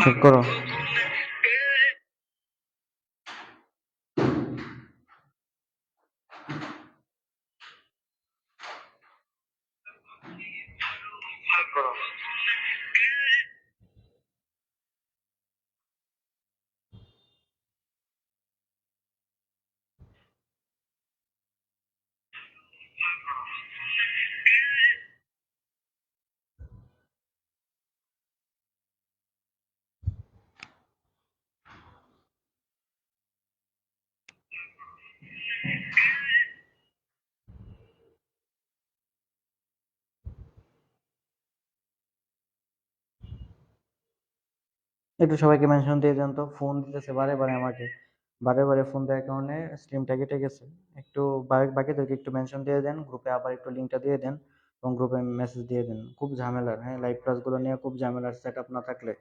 Check করো। একটু সবাইকে মেনশন দিয়ে দেন তো, ফোন দিতেছে বারে বারে আমাকে, বারে বারে ফোন দেওয়ার কারণে স্ট্রিমটা কেটে গেছে। একটু বাকিদেরকে একটু মেনশন দিয়ে দেন, গ্রুপে আবার একটু লিঙ্কটা দিয়ে দেন এবং গ্রুপে মেসেজ দিয়ে দেন। খুব ঝামেলার, হ্যাঁ, লাইভ ক্লাসগুলো নিয়ে খুব ঝামেলার, সেট আপ না থাকলে।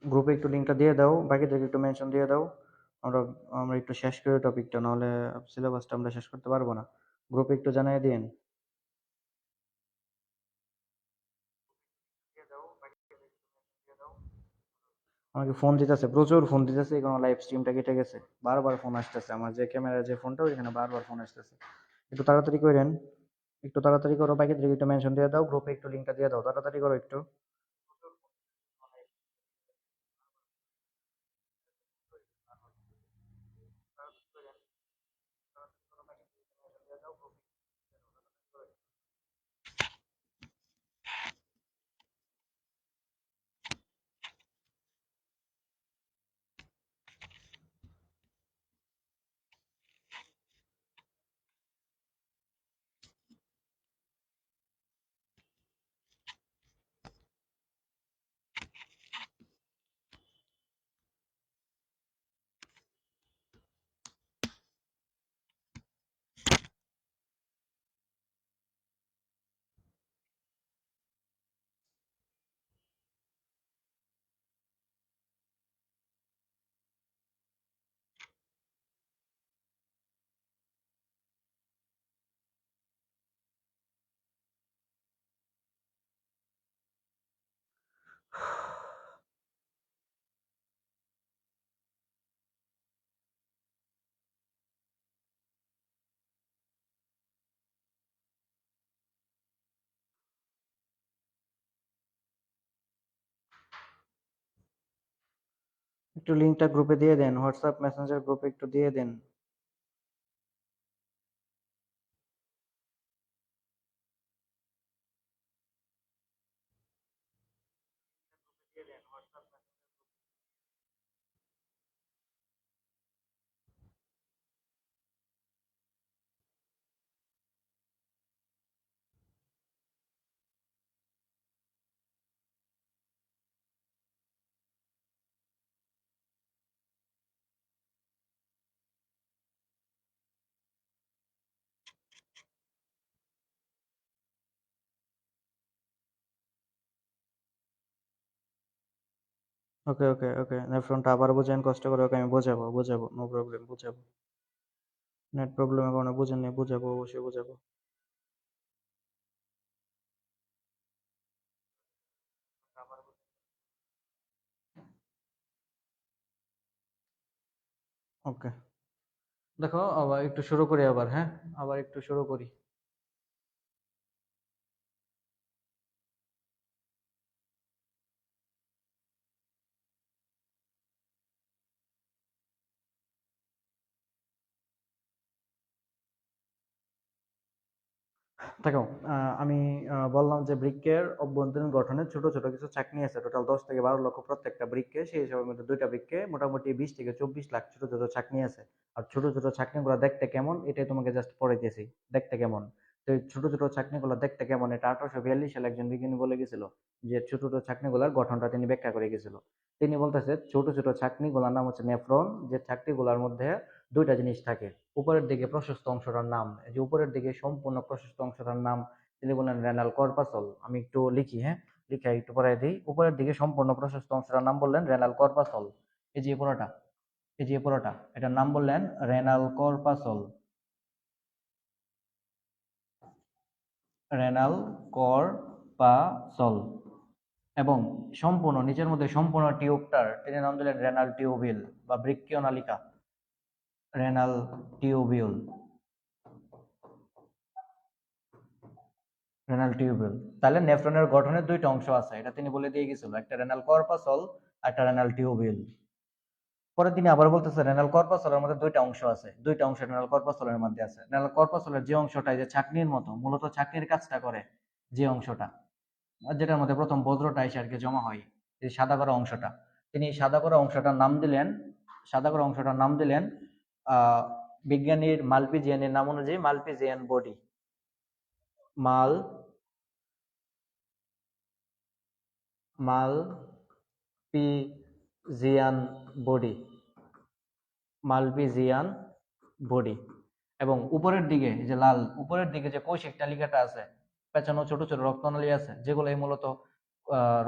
গ্রুপে একটু লিঙ্কটা দিয়ে দাও, বাকিদেরকে একটু মেনশন দিয়ে দাও। আমরা আমরা একটু শেষ করি টপিকটা, নাহলে সিলেবাসটা আমরা শেষ করতে পারবো না। গ্রুপে একটু জানিয়ে দিন। আমাকে ফোন দিতেছে, প্রচুর ফোন দিতেছে, এই কারণে লাইভ স্ট্রিমটা কেটে গেছে। বারবার ফোন আসতেছে, আমার যে ক্যামেরা যে ফোনটা ওইখানে বারবার ফোন আসতেছে। একটু তাড়াতাড়ি করেন, একটু তাড়াতাড়ি করো, বাকিদেরকে একটু মেনশন দিয়ে দাও, গ্রুপে একটু লিঙ্কটা দিয়ে দাও, তাড়াতাড়ি করো একটু। একটু লিঙ্কটা গ্রুপে দিয়ে দেন, হোয়াটসঅ্যাপ মেসেঞ্জার গ্রুপে একটু দিয়ে দেন। ওকে ওকে ওকে, নেফ্রনটা আবার বোঝেন কষ্ট করে, ওকে আমি বোঝাবো বোঝাবো, নো প্রবলেম, বোঝাবো। নেট প্রবলেমের কারণে বুঝেননি, বোঝাবো, অবশ্যই বোঝাবো। ওকে, দেখো আবার একটু শুরু করি আবার, হ্যাঁ, আবার একটু শুরু করি। দেখো, আমি বললাম যে বৃক্কের অভ্যন্তরীণ গঠনে ছোট ছোট কিছু চাকনি আছে, টোটাল 10 থেকে 12 লক্ষ প্রত্যেকটা বৃক্কে, সেই হিসাবের মধ্যে দুইটা বৃক্কে মোটামুটি 20 থেকে 24 লাখ ছোট ছোট চাকনি আছে। আর ছোট ছোট চাকনিগুলো দেখতে কেমন, এটাই তোমাকে জাস্ট পড়াইতেছি। দেখতে কেমন, তো এই ছোট ছোট চাকনিগুলো দেখতে কেমন, এটা 1842 সালে একজন বিজ্ঞানী বলে গেছিল, যে ছোট ছোট চাকনিগুলোর গঠনটা তিনি ব্যাখ্যা করে গেছিল। তিনি বলতেছে ছোট ছোট চাকনিগুলোর নাম হচ্ছে নেফ্রন, যে চাকনিগুলোর মধ্যে দুইটা জিনিস থাকে। উপরের দিকে প্রশস্ত অংশটার নাম, এই যে উপরের দিকে সম্পূর্ণ প্রশস্ত অংশটার নাম তিনি বললেন রেনাল কর্পাসল। আমি একটু লিখি, হ্যাঁ, লিখে একটু পড়াই দিই। উপরের দিকে সম্পূর্ণ প্রশস্ত অংশটার নাম বললেন রেনাল কর্পাসল। এই যে পুরোটা, এই যে পুরোটা, এটার নাম বললেন রেনাল কর্পাসল। রেনাল কর্পাসল এবং সম্পূর্ণ নিচের মধ্যে সম্পূর্ণ টিউবটার তিনি নাম দিলেন রেনাল টিউবিল বা বৃক্কীয় নালিকা, রেনাল টিউবিউল, রেনাল টিউবিউল। তাহলে নেফ্রনের গঠনের দুইটা অংশ আছে, এটা তিনি বলে দিয়ে গেছিল, একটা রেনাল কর্পাসল আর একটা রেনাল টিউবিউল। পরে তিনি আবার বলতেছে রেনাল কর্পাসলের মধ্যে দুইটা অংশ আছে, দুইটা অংশ রেনাল কর্পাসলের মধ্যে আছে। রেনাল কর্পাসলের যে অংশটা যে ছাকনির মতো, মূলত ছাকনির কাজটা করে যে অংশটা, যেটার মধ্যে প্রথম বজ্রটা এসে আর কি জমা হয়, এই সাদা করা অংশটা, তিনি সাদা করা অংশটার নাম দিলেন, সাদা করা অংশটার নাম দিলেন বিজ্ঞানীর মালপিজিয়ানের নাম অনুযায়ী মালপিজিয়ান বডি, মাল মালপিজিয়ান বডি, মালপিজিয়ান বডি। এবং উপরের দিকে যে লাল উপরের দিকে যে কৌশিক তালিকাটা আছে, পেঁচানো ছোট ছোট রক্তনালী আছে, যেগুলো মূলত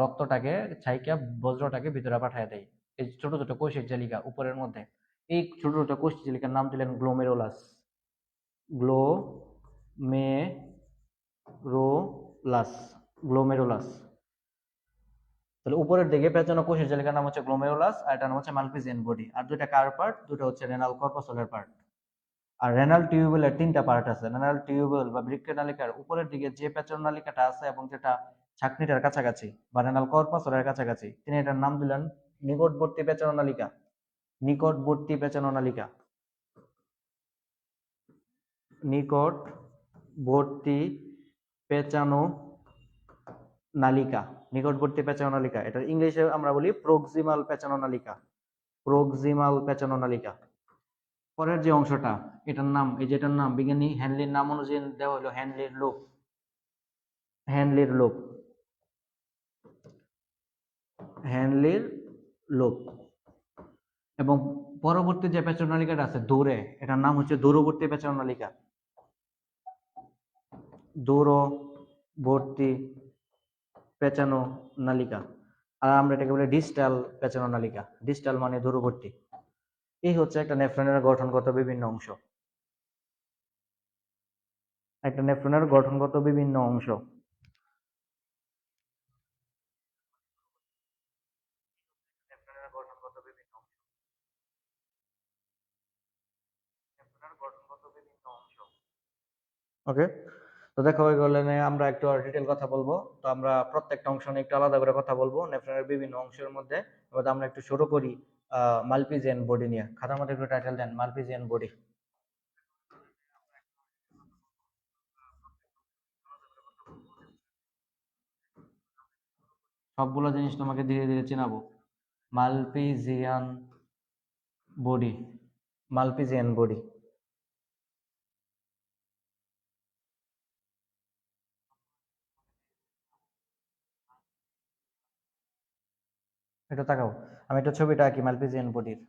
রক্তটাকে ছাইকা বজ্রটাকে ভিতরে পাঠিয়ে দেয়, এই ছোট ছোট কৌশিক জালিকা উপরের মধ্যে, এই ছোট ছোট কৌশিক জালিকার নাম দিলেন গ্লোমেরুলাস, গ্লোমেরুলাস, গ্লোমেরুলাস। তাহলে উপরের দিকে পেঁচানো কোষের জালিকার নাম হচ্ছে গ্লোমেরুলাস, আর এটার নাম হচ্ছে মালপিজিয়ান বডি। আর দুইটা কার পার্ট? দুটো হচ্ছে রেনাল কর্পাসলের পার্ট। আর রেনাল টিউবুলের তিনটা পার্ট আছে। রেনাল টিউবুল বা বৃক্কীয় নালিকার উপরের দিকে যে পেঁচানো নালিকাটা আছে এবং যেটা ছাকনিটার কাছাকাছি বা রেনাল কর্পাসলের কাছাকাছি, তিনি এটার নাম দিলেন নিকটবর্তী পেঁচানো নালিকা, নিকটবর্তী পেঁচানো নালিকা, নিকটবর্তী পেঁচানো নালিকা, নিকটবর্তী পেঁচানো নালিকা। এটা ইংলিশে আমরা বলি প্রক্সিমাল পেঁচানো নালিকা, প্রক্সিমাল পেঁচানো নালিকা। পরের যে অংশটা, এটার নাম, এই যেটার নাম বিজ্ঞানী হ্যানলির নাম অনুযায়ী দেওয়া হলো হ্যানলির লুপ, হ্যানলির লুপ, হ্যানলির লুপ। এবং পরবর্তী যে পেঁচানো নালিকাটা আছে দূরে, এটার নাম হচ্ছে দূরবর্তী পেঁচানো নালিকা, দূরবর্তী পেঁচানো নালিকা। আর আমরা এটাকে বলি ডিস্টাল পেঁচানো নালিকা, ডিস্টাল মানে দূরবর্তী। এই হচ্ছে একটা নেফ্রনের গঠনগত বিভিন্ন অংশ, একটা নেফ্রনের গঠনগত বিভিন্ন অংশ। নেফ্রনের গঠনগত বিভিন্ন অংশ, নেফ্রনের গঠনগত বিভিন্ন অংশ। ওকে, তো দেখো এগুলো নিয়ে আমরা একটু ডিটেল কথা বলবো। তো আমরা প্রত্যেকটা অংশ নিয়ে একটু আলাদা করে কথা বলবো নেফ্রনের বিভিন্ন অংশের মধ্যে। এবার আমরা একটু শুরু করি মালপিজিয়ান বডি নিয়ে। খাতার মধ্যে একটু টাইটেল দেন, মালপিজিয়ান বডি। সবগুলো জিনিস তোমাকে ধীরে ধীরে চেনাবো। Malpighian body, Malpighian body. এটা তাকাও, আমি একটা ছবিটা আঁকি মালপিজিয়ান বডির।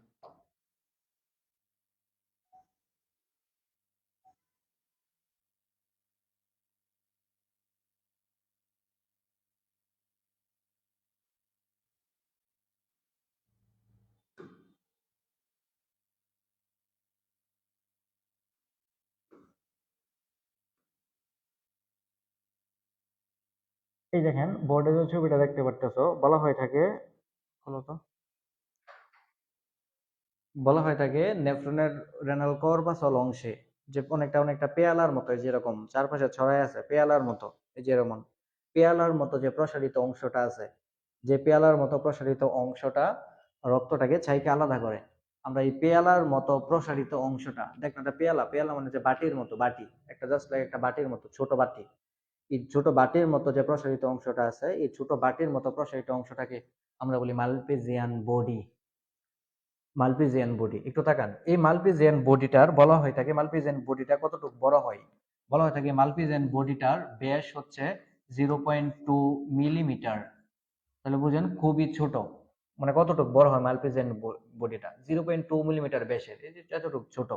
এই দেখেন বোর্ডে যে ছবিটা দেখতে পারতেছো, বলা হয়ে থাকে, হলো তো, বলা হয়ে থাকে নেফ্রনের রেনাল কর্পাসল অংশে যে অনেকটা অনেকটা পেয়ালার মতো, যেরকম চারপাশে ছড়ায় আছে পেয়ালার মতো, এই যেরকম পেয়ালার মতো যে প্রসারিত অংশটা আছে, যে পেয়ালার মতো প্রসারিত অংশটা রক্তটাকে ছাইকে আলাদা করে। আমরা এই পেয়ালার মতো প্রসারিত অংশটা দেখেন, একটা পেয়ালা, পেয়ালা মানে যে বাটির মতো, বাটি একটা জাস্ট লাইক একটা বাটির মতো, ছোট বাটি। এই ছোট বাটির মতো যে প্রসারিত অংশটা আছে, এই ছোট বাটির মতো প্রসারিত অংশটাকে আমরা বলি মালপিজিয়ান বডি, মালপিজিয়ান বডি। একটু তাকান, এই মালপিজিয়ান বডিটার বলা হয়ে থাকে, মালপিজিয়ান বডিটা কতটুকু বড় হয়, বলা হয়ে থাকে মালপিজিয়ান বডিটার ব্যাস হচ্ছে 0.2 মিলিমিটার। তাহলে বুঝেন খুবই ছোট, মানে কতটুকু বড় হয় মালপিজিয়ান বডিটা, 0.2 মিলিমিটার ব্যাসের, এই যে এতটুকু ছোট।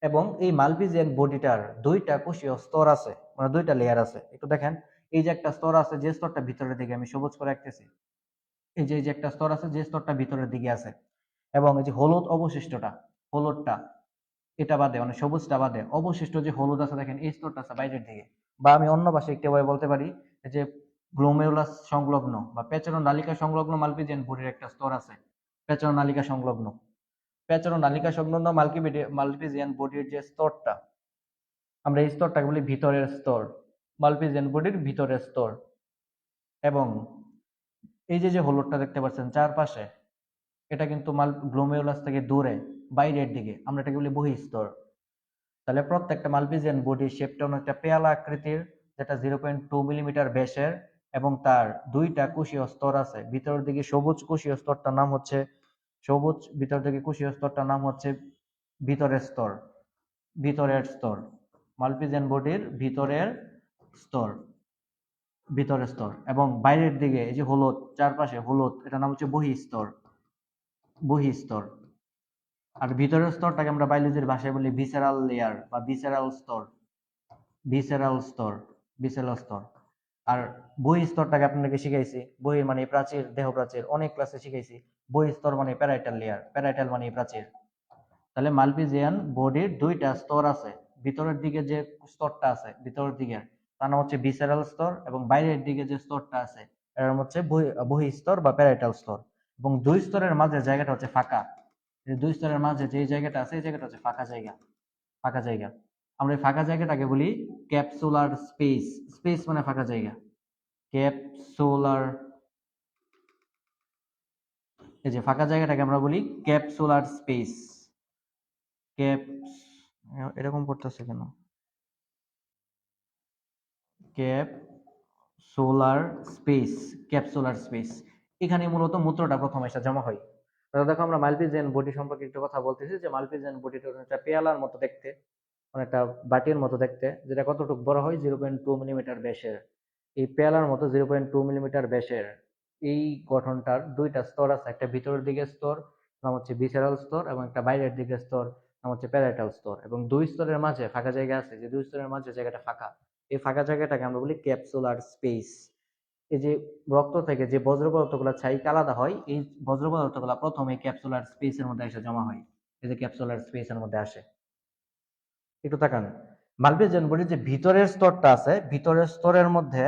এবং এই মালপিজিয়ান বডিটার দুইটা কোষীয় স্তর আছে, মানে দুইটা লেয়ার আছে। একটু দেখেন, এই যে একটা স্তর আছে, যে স্তরটা ভিতরের দিকে, আমি সবুজ করে রাখতেছি, এই যে একটা স্তর আছে যে স্তরটা ভিতরের দিকে আছে, এবং এই যে হলুদ অবশিষ্টটা, হলুদটা, এটা বাদে মানে সবুজটা বাদে অবশিষ্ট যে হলুদ আছে দেখেন এই স্তরটা আছে বাইরের দিকে, বা আমি অন্য ভাষায় একটা ভাবে বলতে পারি যে গ্লোমেরুলাস সংলগ্ন বা পেচরো নালিকা সংলগ্ন মালপিজিয়ান বডির একটা স্তর আছে, পেচরো নালিকা সংলগ্ন, পেচরো নালিকা সংলগ্ন মালপিজিয়ান বডির যে স্তরটা, আমরা এই স্তরটাকে বলি ভিতরের স্তর, মালপিজিয়ান বডির ভিতরের স্তর। এবং এই যে যে হলুদটা দেখতে পাচ্ছেন চারপাশে, এটা কিন্তু গ্লোমেরুলাস থেকে দূরে বাইরের দিকে, আমরা এটাকে বলি বহিঃস্তর। তাহলে প্রত্যেকটা মালপিজিয়ান বডির শেপটা অনেকটা পেয়ালা আকৃতির, যেটা 0.2 মিলিমিটার ব্যাসের, এবং তার দুইটা কোষীয় স্তর আছে। ভিতরের দিকে সবুজ কোষীয় স্তরটার নাম হচ্ছে সবুজ, ভিতর দিকে কোষীয় স্তরটার নাম হচ্ছে ভিতরের স্তর, ভিতরের স্তর, মালপিজিয়ান বডির ভিতরের স্তর, ভিতরের স্তর। এবং বাইরের দিকে এই যে হলুদ চারপাশে হলুদ, এটা নাম হচ্ছে বহিঃস্তর, বহিঃস্তর। আর ভিতরের স্তরটাকে আমরা বায়োলজির ভাষায় বলি ভিসেরাল লেয়ার বা ভিসেরাল স্তর, ভিসেরাল স্তর, ভিসেরাল স্তর। আর বহিঃ স্তরটাকে আপনাদেরকে শিখাইছি, বহির মানে প্রাচীর, দেহ প্রাচীর, অনেক ক্লাসে শিখাইছি। বহিঃ স্তর মানে প্যারাইটাল লেয়ার, প্যারাইটাল মানে প্রাচীর। তাহলে মালপিজিয়ান বডির দুইটা স্তর আছে, ভিতরের দিকে যে স্তরটা আছে ভিতরের দিকে তার নাম হচ্ছে ভিসেরাল স্তর, এবং বাইরের দিকে যে স্তরটা আছে এর নাম হচ্ছে বহিঃ স্তর বা প্যারাইটাল স্তর। এবং দুই স্তরের মাঝে জায়গাটা হচ্ছে ফাঁকা, দুই স্তরের মাঝে যে জায়গাটা আছে এই জায়গাটা হচ্ছে ফাঁকা জায়গা, ফাঁকা জায়গা। আমরা এই ফাঁকা জায়গাটাকে বলি ক্যাপসুলার স্পেস, স্পেস মানে ফাঁকা জায়গা, ক্যাপসুলার, এই যে ফাঁকা জায়গাটাকে আমরা বলি ক্যাপসুলার স্পেস, ক্যাপ, এরকম পড়তেছে কেন, ক্যাপসুলার স্পেস, ক্যাপসুলার স্পেস। এখানে মূলত মূত্রটা প্রথম এসে জমা হয়। তাহলে দেখো আমরা মাল্পিজিয়ান বডি সম্পর্কে একটু কথা বলতেছি, যে মাল্পিজিয়ান বডিটা একটা পেয়ালার মতো দেখতে, অনেকটা বাটির মতো দেখতে, যেটা কতটুকু বড় হয় 0.2 মিলিমিটার ব্যাসের। এই পেয়ালার মতো 0.2 মিলিমিটার ব্যাসের এই গঠনটার দুইটা স্তর আছে, একটা ভিতরের দিকে স্তর নাম হচ্ছে ভিসেরাল স্তর, এবং একটা বাইরের দিকে স্তর নাম হচ্ছে প্যারাইটাল স্তর। এবং দুই স্তরের মাঝে ফাঁকা জায়গা আছে, যে দুই স্তরের মাঝে জায়গাটা ফাঁকা, এই ফাঁকা জায়গাটাকে আমরা বলি ক্যাপসুলার স্পেস। এই যে রক্ত থেকে যে বজ্র পদার্থগুলো ছাইকে আলাদা হয়, এই বজ্র পদার্থগুলো প্রথমে ক্যাপসুলার স্পেসের মধ্যে এসে জমা হয়, এই যে ক্যাপসুলার স্পেসের মধ্যে আসে। একটু তাকান, মালপিজিয়ান বডির যে ভিতরের স্তরটা আছে, ভিতরের স্তরের মধ্যে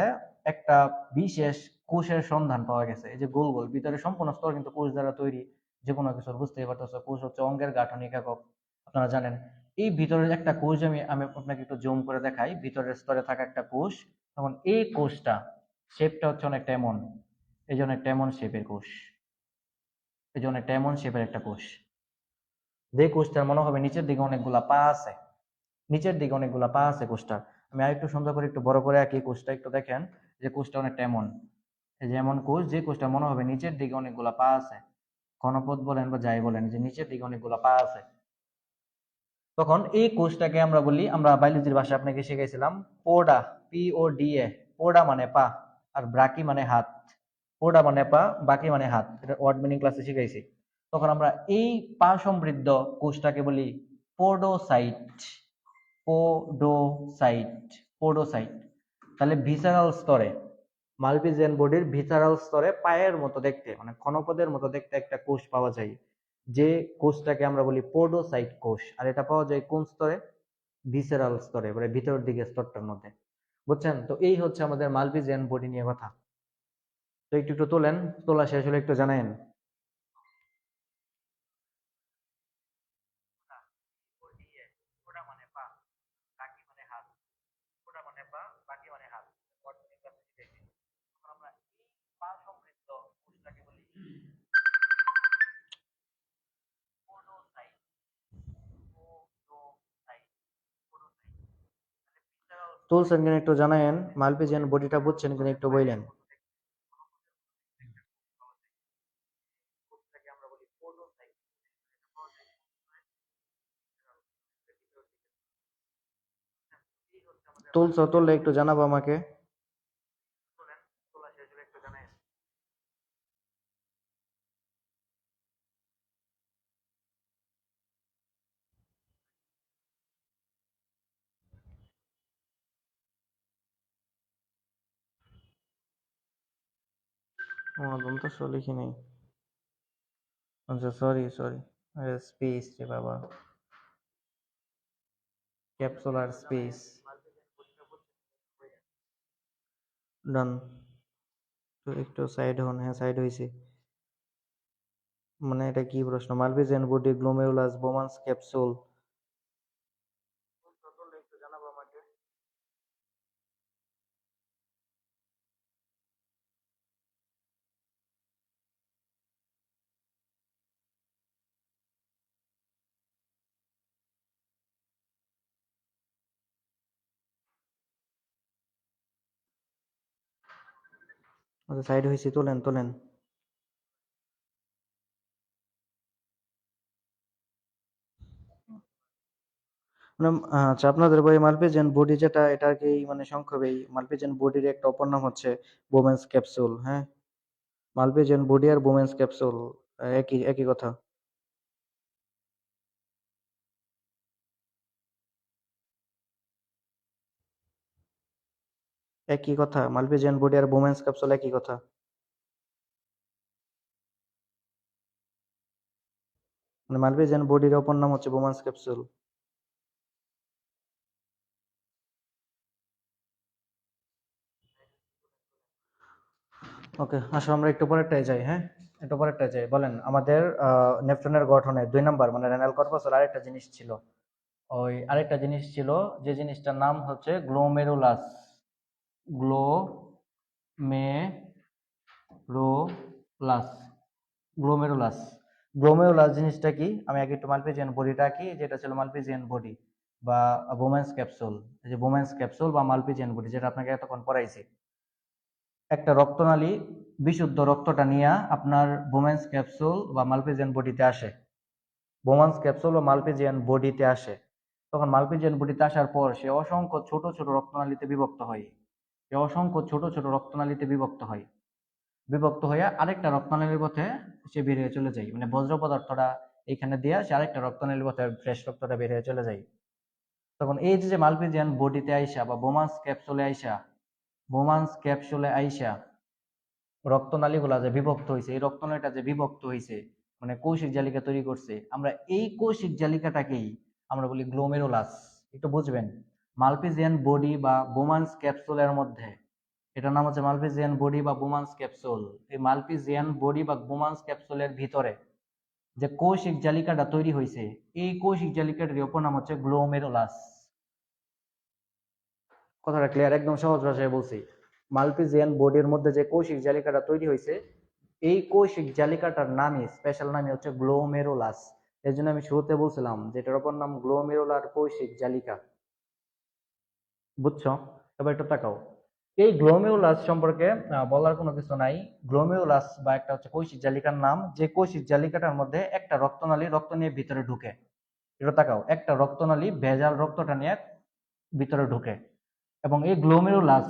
একটা বিশেষ কোষের সন্ধান পাওয়া গেছে। এই যে গোল গোল ভিতরে সম্পূর্ণ স্তর কিন্তু কোষ দ্বারা তৈরি, যে কোনো কিছুর বুঝতেই পারতেছো, কোষ হচ্ছে অঙ্গের গাঠনিক একক, আপনারা জানেন। এই ভিতরের একটা কোষ আমি আমি আপনাকে একটু জুম করে দেখাই, ভিতরের স্তরে থাকা একটা কোষ, তখন এই কোষটা শেপটা হচ্ছে অনেকটা এমন, এই জন্য একটা এমন শেপের কোষ, এই জন্য একটা এমন শেপের একটা কোষ। যে কোষটার মনে হবে নিচের দিকে অনেকগুলা পা আছে, নিচের দিকে অনেকগুলা পা আছে কোষটার। আমি আরেকটু সুন্দর করে একটু বড় করে আঁকি কোষটা, একটু দেখেন যে কোষটা অনেকটা এমন, এই যে এমন কোষ, যে কোষটা মনে হবে নিচের দিকে অনেকগুলা পা আছে, ঘনপথ বলেন বা যাই বলেন, যে নিচের দিকে অনেকগুলা পা আছে। তখন এই কোষটাকে আমরা বলি, আমরা বায়োলজির ভাষায় আপনাকে শিখাইছিলাম পোডা, PODA, পোডা মানে পা, আর ব্রাকি মানে হাত, পোডা মানে পা, বাকি মানে হাত, এটা ওয়ার্ড মিনিং ক্লাসে শিখাইছি। তখন আমরা এই পা সমৃদ্ধ কোষটাকে বলি পোডোসাইট, পোডোসাইট, পোডোসাইট। তাহলে ভিসারাল স্তরে, মালপিজিয়ান বডির ভিসারাল স্তরে পায়ের মতো দেখতে মানে ক্ষণপদের মতো দেখতে একটা কোষ পাওয়া যায়, যে কোষটাকে আমরা বলি পোডোসাইট কোষ। আর এটা পাওয়া যায় কোন স্তরে? ভিসেরাল স্তরে, মানে ভিতরের দিকে স্তরটার মধ্যে। বুঝছেন? তো এই হচ্ছে আমাদের মালপিজিয়ান বডি নিয়ে কথা। তো একটু একটু তোলেন, তোলা শেষ হলে একটু জানায়েন। তুলছেন কিনা একটু জানায়েন, মালপিজিয়ান বডিটা বুঝছেন কিনা একটু বললেন। তুলছো, তুললে একটু জানাবো আমাকে। দন্ত লিখি নেই। আচ্ছা, সরি সরি, স্পেস রে বাবা। Capsular space. ডান। তো একটু সাইড হন। হ্যাঁ, সাইড হইছি। মানে এটা কি প্রশ্ন? Malpighian body, glomerulus, Bowman's capsule. আচ্ছা, সাইড হইছি, তোলেন তোলেন। মানে আচ্ছা, আপনাদের বই মালপিজিয়ান বডি যেটা, এটা কি মানে সংক্ষেপে এই মালপিজিয়ান বডির একটা অপর নাম হচ্ছে বোমেন্স ক্যাপসুল। হ্যাঁ, মালপিজিয়ান বডি আর বোমেন্স ক্যাপসুল একই একই কথা। একই কথা, মালপিজিয়ান বডি আর বোমেন্স ক্যাপসুল একই কথা। মানে মালপিজিয়ান বডির অপর নাম হচ্ছে বোমান্স ক্যাপসুল। ওকে, আসো আমরা একটু পরেরটায় যাই। হ্যাঁ, একটু পরেরটায় যাই। বলেন, আমাদের নেপচুনের গঠনে 2 নাম্বার মানে রেনাল কর্পাসের আরেকটা জিনিস ছিল। ওই আরেকটা জিনিস ছিল, যে জিনিসটার নাম হচ্ছে গ্লোমেরুলাস। গ্লোমেরুলাস। গ্লোমেরুলাস। গ্লোমেরুলাস জিনিসটা কি? আমি আগে একটু মালপিজিয়ান বডিটা কি, যেটা ছিল মালপিজিয়ান বডি বা বোমেন্স ক্যাপসুল। এই যে বোমেন্স ক্যাপসুল বা মালপিজিয়ান বডি, যেটা আপনাকে এতক্ষণ পড়াইছি, একটা রক্তনালী বিশুদ্ধ রক্তটা নিয়ে আপনার বোমেন্স ক্যাপসুল বা মালপিজিয়ান বডিতে আসে। বোমান্স ক্যাপসুল বা মালপিজিয়ান বডিতে আসে। তখন মালপিজিয়ান বডিতে আসার পর সে অসংখ্য ছোট ছোট রক্তনালীতে বিভক্ত হয়। সে অসংখ্য ছোট ছোট রক্তনালীতে বিভক্ত হয়। বিভক্ত হয়ে আরেকটা রক্তনালীর পথে সে বের হয়ে চলে যায়। মানে বজ্র পদার্থটা এখানে দিয়ে সে আরেকটা রক্তনালীর পথে ফ্রেশ রক্তটা বের হয়ে চলে যায়। তখন এই যে মালপিজিয়ান বডিতে আইসা বা বোমান্স ক্যাপসুলে আইসা রক্তনালীগুলা যে বিভক্ত হয়েছে, এই রক্তনালীটা যে বিভক্ত হয়েছে মানে কৌশিক জালিকা তৈরি করছে, আমরা এই কৌশিক জালিকাটাকেই আমরা বলি গ্লোমেরুলাস। একটু বুঝবেন, মালপিজিয়ান বডি বা বোমান্স ক্যাপসুলের মধ্যে, এটার নাম হচ্ছে মালপিজিয়ান বডি বা বোমান্স ক্যাপসুল। এই মালপিজিয়ান বডি বা বোমান্স ক্যাপসুলের ভিতরে যে কৌশিক জালিকাটা তৈরি হয়েছে, এই কৌশিক জালিকাটার অপর নাম হচ্ছে গ্লোমেরুলাস। কথাটা ক্লিয়ার? একদম সহজ ভাষায় বলছি। মালপিজিয়ান বডির মধ্যে যে কৌশিক জালিকাটা তৈরি হয়েছে, এই কৌশিক জালিকাটার নামই, স্পেশাল নামই হচ্ছে গ্লোমেরুলাস। এর জন্য আমি শুরুতে বলছিলাম যেটার অপর নাম গ্লোমেরুলার কৌশিক জালিকা। বুঝছো? এবার একটু তাকাও। এই গ্লোমেরুলাস সম্পর্কে বলার কোনো কিছু নাই। গ্লোমেরুলাস বা একটা হচ্ছে কৌশিক জালিকার নাম, যে কৌশিক জালিকাটার মধ্যে একটা রক্তনালী রক্ত নিয়ে ভিতরে ঢুকে। এটা তাকাও, একটা রক্তনালী ভেজাল রক্তটা নিয়ে ভিতরে ঢুকে, এবং এই গ্লোমেরুলাস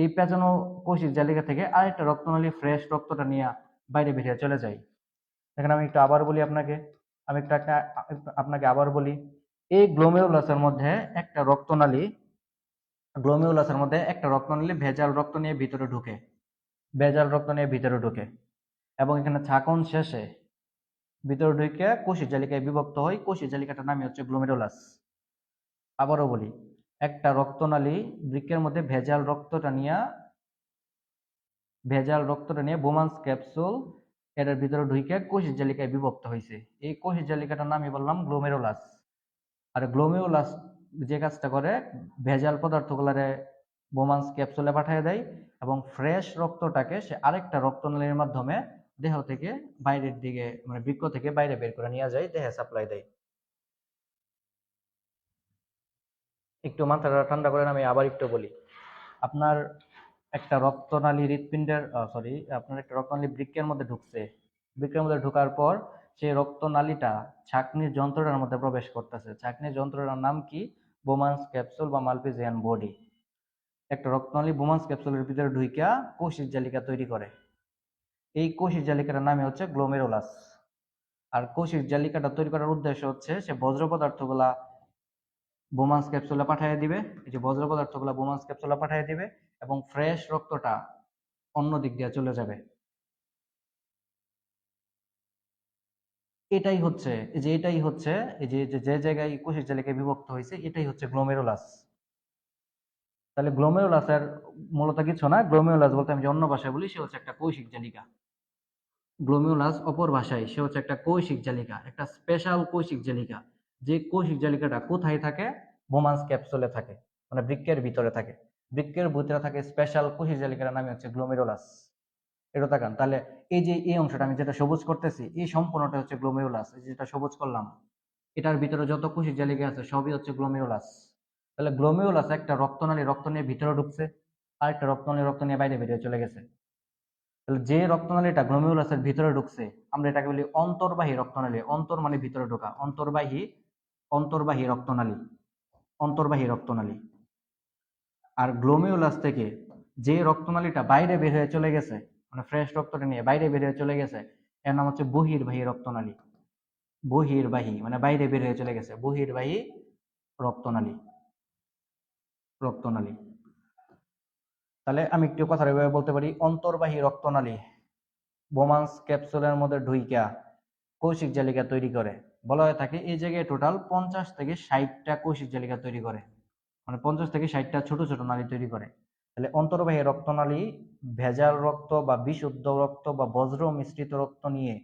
এই পেঁচানো কৌশিক জালিকা থেকে আরেকটা রক্তনালী ফ্রেশ রক্তটা নিয়ে বাইরে বেরিয়ে চলে যায়। এখানে আমি একটু আবার বলি আপনাকে, আমি একটু আপনাকে আবার বলি, এই গ্লোমেরুলাসের মধ্যে একটা রক্তনালী ভেজাল রক্ত নিয়ে ভিতরে ঢুকে, ভেজাল রক্ত নিয়ে ভিতরে ঢুকে, এবং এখানে ছাকন শেষে ভিতরে ঢুকে কোষী জালিকায় বিভক্ত হয়। কোষী জালিকাটার নামই হচ্ছে গ্লোমেরুলাস। আবারও বলি, একটা রক্তনালী বৃক্কের মধ্যে ভেজাল রক্তটা নিয়ে বোমান্স ক্যাপসুল এটার ভিতরে ঢুকে কোষী জালিকায় বিভক্ত হয়েছে। এই কোষী জালিকাটার নামই বললাম গ্লোমেরুলাস। আর গ্লোমেরুলাস যে কাজটা করে, ভেজাল পদার্থগুলারে বোমান্স ক্যাপসুলে পাঠিয়ে দেয়, এবং ফ্রেশ রক্তটাকে সে আরেকটা রক্তনালীর মাধ্যমে দেহ থেকে বাইরের দিকে, মানে বৃক্ক থেকে বাইরে বের করে নিয়ে যায়, দেহে সাপ্লাই দেয়। একটু মাথাটা ঠান্ডা করেন, আমি আবার একটু বলি। আপনার একটা রক্তনালী হৃৎপিণ্ডের সরি, আপনার একটা রক্তনালী বৃক্কের মধ্যে ঢুকছে। বৃক্কের মধ্যে ঢোকার পর সেই রক্তনালীটা ছাঁকনির যন্ত্রটার মধ্যে প্রবেশ করতেছে। ছাঁকনির যন্ত্রটার নাম কি? বোমান্স ক্যাপসুল বা মালপিজিয়ান বডি। একটা রক্তনালী বোমান্স ক্যাপসুলের ভিতরে ঢুইকা কোষিক জালিকা তৈরি করে। এই কোষিক জালিকাটার নামই হচ্ছে গ্লোমেরুলাস। আর কোষিক জালিকাটা তৈরি করার উদ্দেশ্য হচ্ছে সে বজ্র পদার্থগুলা বোমান্স ক্যাপসুলে পাঠিয়ে দিবে। এই যে বজ্র পদার্থগুলা বোমান্স ক্যাপসুলে পাঠিয়ে দিবে, এবং ফ্রেশ রক্তটা অন্য দিক দিয়ে চলে যাবে। এটাই হচ্ছে এটাই হচ্ছে এই যে যে জায়গায় কোষিক জালিকায় বিভক্ত হয়েছে এটাই হচ্ছে গ্লোমেরুলাস। তাহলে গ্লোমেরুলাসের মূলত কিছু না, গ্লোমেরুলাস বলতে আমি যে অন্য ভাষায় বলি সে হচ্ছে একটা কৌশিক জালিকা। গ্লোমেরুলাস অপর ভাষায় সে হচ্ছে একটা কৌশিক জালিকা, একটা স্পেশাল কৌশিক জালিকা। যে কৌশিক জালিকাটা কোথায় থাকে? বোমান্স ক্যাপসুলে থাকে, মানে বৃক্কের ভিতরে থাকে। বৃক্কের ভিতরে থাকে স্পেশাল কৌশিক জালিকার নাম হচ্ছে গ্লোমেরুলাস। এটা তাকান তাহলে, এই যে এই অংশটা আমি যেটা সবুজ করতেছি এই সম্পূর্ণটা হচ্ছে গ্লোমেরুলাস। এই যেটা সবুজ করলাম এটার ভিতরে যত কোষিক জালিকা আছে সবই হচ্ছে গ্লোমেরুলাস। তাহলে গ্লোমেরুলাস একটা রক্তনালী, রক্ত নিয়ে ভিতরে ঢুকছে, আর একটা রক্তনালী রক্ত নিয়ে বাইরে বেরিয়ে চলে গেছে। তাহলে যে রক্তনালীটা গ্লোমেরুলাসের ভিতরে ঢুকছে আমরা এটাকে বলি অন্তর্বাহী রক্তনালী। অন্তর মানে ভিতরে ঢোকা, অন্তর্বাহী, অন্তর্বাহী রক্তনালী, অন্তর্বাহী রক্তনালী। আর গ্লোমেরুলাস থেকে যে রক্তনালীটা বাইরে বের হয়ে চলে গেছে, মানে ফ্রেশ রক্তটা নিয়ে বাইরে বের হয়ে চলে গেছে, এর নাম হচ্ছে বহির্বাহী রক্তনালী। বহির্বাহী মানে বাইরে বের হয়ে চলে গেছে, বহির্বাহী রক্তনালী, রক্তনালী। তাহলে আমি একটু কথা এভাবে বলতে পারি, অন্তর্বাহী রক্তনালী বোমান্স ক্যাপসুলের মধ্যে ঢুইকা কৌশিক জালিকা তৈরি করে। বলা হয়ে থাকে এই জায়গায় টোটাল 50 থেকে 60টা কৌশিক জালিকা তৈরি করে, মানে 50 থেকে 60টা ছোট ছোট নালী তৈরি করে। তাহলে অন্তর্বাহী রক্তনালী ভেজাল রক্ত বা বিশুদ্ধ রক্ত বা বজ্র মিশ্রিত রক্ত নিয়ে,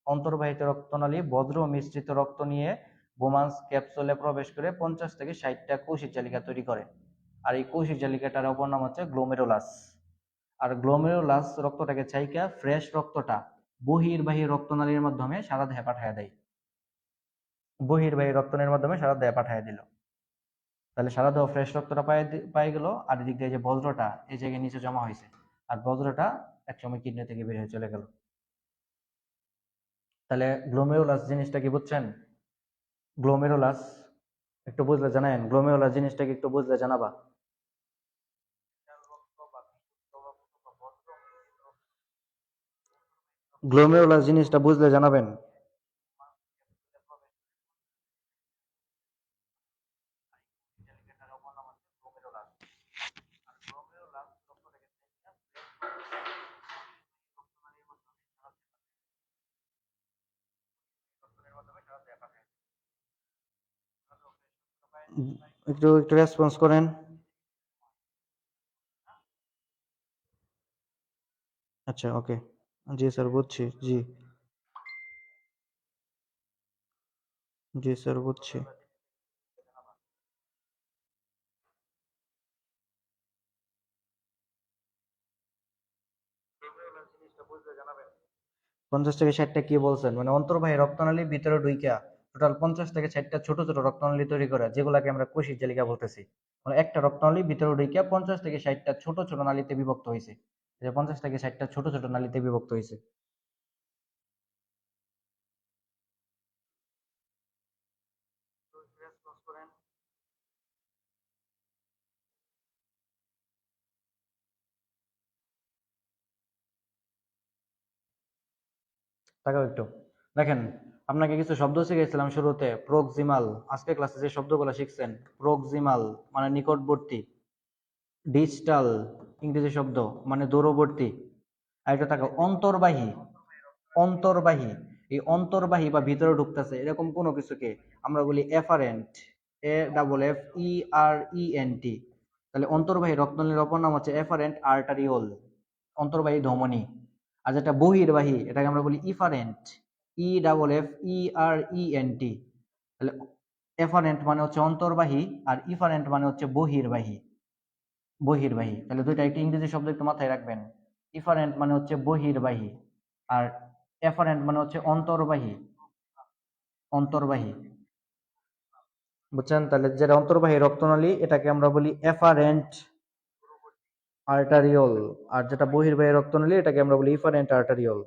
অন্তর্বাহিত রক্তনালী বজ্র মিশ্রিত রক্ত নিয়ে বোমান্স ক্যাপসুলে প্রবেশ করে 50 থেকে 60টা কৌশিক জালিকা তৈরি করে। আর এই কৌশিক জালিকাটার অপর নাম হচ্ছে গ্লোমেরুলাস। আর গ্লোমেরুলাস রক্তটাকে চাইকা ফ্রেশ রক্তটা বহির্বাহী রক্তনালীর মাধ্যমে সারা দেহে পাঠায় দেয়, বহির্বাহী রক্তনালীর মাধ্যমে সারা দেহে পাঠায় দিল। তাহলে সারা দেহ ফ্রেশ রক্তটা পাই গেল, আর এদিক দিয়ে যে বজ্রটা এই জায়গায় নিচে জমা হয়েছে, আর বজ্রটা একসময় কিডনি থেকে বের হয়ে চলে গেল। তাহলে গ্লোমেরুলাস জিনিসটা কি বুঝছেন? গ্লোমেরুলাস একটু বুঝলে জানাবেন, গ্লোমেরুলাস জিনিসটা কি একটু বুঝলে জানাবা। গ্লোমেরুলাস জিনিসটা বুঝলে জানাবেন। একটু একটু রেসপন্স করেন। আচ্ছা, ওকে। জি স্যার, বুঝছি। জি, জি স্যার, বুঝছি। পঞ্চাশ থেকে ষাটটা কি বলছেন? মানে অন্তর্বাহী রক্তনালী ভিতরে ঢুইকা টোটাল 50 থেকে 60টা ছোট ছোট রক্তনালী তৈরি করে, যেগুলাকে আমরা কোষিক জালিকা বলতেছি। মানে একটা রক্তনালী ভিতরে ঢুইকা 50 থেকে 60টা ছোট ছোট নালীতে বিভক্ত হয়েছে। যে 50 থেকে 60টা ছোট ছোট নালীতে বিভক্ত হয়েছে। তাকাও একটু, দেখেন, আপনাকে কিছু শব্দ শিখেছিলাম শুরুতে, প্রক্সিমাল। আজকে ক্লাসে যে শব্দগুলো শিখছেন, প্রক্সিমাল মানে নিকটবর্তী, ডিজিটাল ইংরেজি শব্দ মানে দূরবর্তী। আর এটা তাকাও অন্তর্বাহী, অন্তর্বাহী। এই অন্তর্বাহী বা ভিতরে ঢুকতেছে এরকম কোনো কিছুকে আমরা বলি এফারেন্ট, AFFERENT। তাহলে অন্তর্বাহী রক্তনালীর অপর নাম হচ্ছে এফারেন্ট আর্টারিওল, অন্তর্বাহী ধমনী। আর যেটা বহির্বাহী এটাকে আমরা বলি ইফারেন্ট, EFFERENT। তাহলে এফারেন্ট মানে হচ্ছে অন্তর্বাহী, আর ইফারেন্ট মানে হচ্ছে বহির্বাহী, বহির্বাহী। তাহলে দুইটা একটি ইংরেজি শব্দ একটু মাথায় রাখবেন। ইফারেন্ট মানে হচ্ছে বহির্বাহী, আর এফারেন্ট মানে হচ্ছে অন্তর্বাহী, অন্তর্বাহী। বুঝছেন? তাহলে যেটা অন্তর্বাহী রক্তনালী এটাকে আমরা বলি এফারেন্ট আর্টারিওল, আর যেটা বহির্বাহী রক্তনালী এটাকে আমরা বলি ইফারেন্ট আর্টারিওল।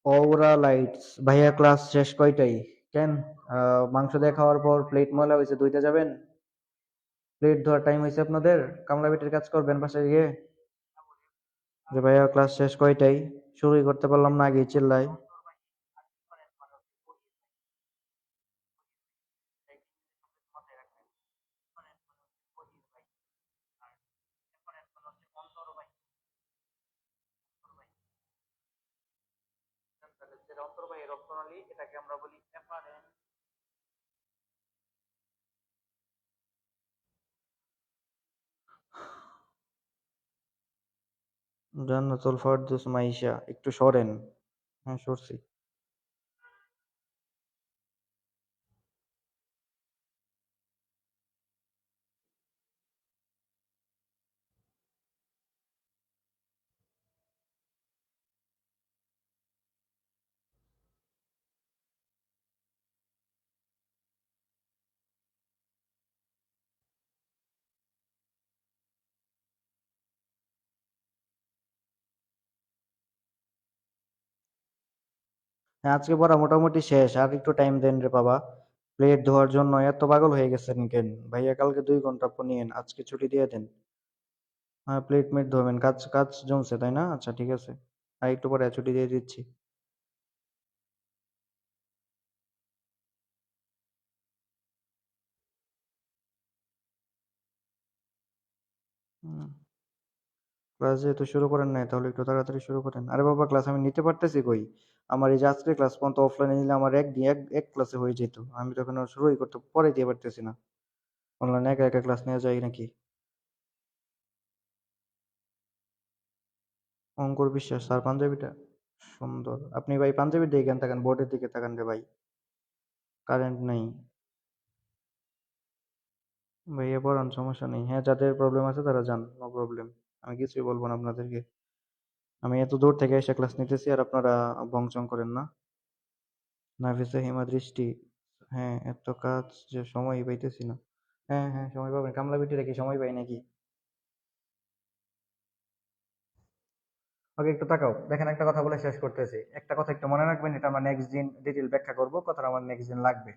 ওরালাইটস ভাইয়া, ক্লাস শেষ কয়টাই? কেন? মাংস দিয়ে খাওয়ার পর প্লেট ময়লা হয়েছে, ধুইতে যাবেন? প্লেট ধোয়ার টাইম হয়েছে আপনাদের? কামলা বেটির কাজ করবেন বাসায় গিয়ে। যে ভাইয়া ক্লাস শেষ কয়টাই, শুরুই করতে পারলাম না, আগে চিল্লাই। তাহলে যেটা অন্তর্বাহী রক্তনালী এটাকে আমরা বলি এফারেন্ট। জান্নাতুল ফারদৌস মাইশা, একটু সরেন। হ্যাঁ, সরছি। হ্যাঁ, আজকে পড়া মোটামুটি শেষ, আর একটু টাইম দেন রে বাবা। প্লেট ধোয়ার জন্য এত পাগল হয়ে গেছেন কেন ভাইয়া? কালকে 2 ঘন্টা পর নিয়েন, আজকে ছুটি দিয়ে দেন। হ্যাঁ, প্লেট মেট ধোবেন, কাজ কাজ জমছে তাই না? আচ্ছা ঠিক আছে, আর একটু পরে ছুটি দিয়ে দিচ্ছি। ক্লাস যেহেতু শুরু করেন নাই, তাহলে একটু তাড়াতাড়ি শুরু করেন। আরে বাবা, ক্লাস আমি নিতে পারতেছি কই? আমার এই যে আজকে ক্লাস পর্যন্ত অফলাইনে নিলে আমার একদিন এক ক্লাসে হয়ে যেত, আমি তো এখন আর শুরুই করতে পরে দিয়ে পারতেছি না। অনলাইনে একা একা ক্লাস নেওয়া যায় নাকি? অঙ্কুর বিশ্বাস স্যার, পাঞ্জাবিটা সুন্দর। আপনি ভাই পাঞ্জাবির দিকে কেন তাকান, বোর্ডের দিকে তাকান রে ভাই। কারেন্ট নাই। ভাইয়া পড়ান, সমস্যা নেই। হ্যাঁ, যাদের প্রবলেম আছে তারা যান, নো প্রবলেম। আমি কিছুই বলবো না আপনাদেরকে। আমি এত দূর থেকে এসে ক্লাস নিতেছি আর আপনারা বংচং করেন না। নাফিসা হিমা দৃষ্টি, হ্যাঁ এত কাজ যে সময় পাইতেছি না। হ্যাঁ হ্যাঁ, সময় পাবেন। কামলা বিটিরা কি সময় পাই নাকি? ওকে, একটু তাকাও, দেখেন একটা কথা বলে শেষ করতেছি। একটা কথা একটু মনে রাখবেন, এটা আমরা নেক্সট দিন ডিটেল ব্যাখ্যা করবো, কথাটা আমার নেক্সট দিন লাগবে।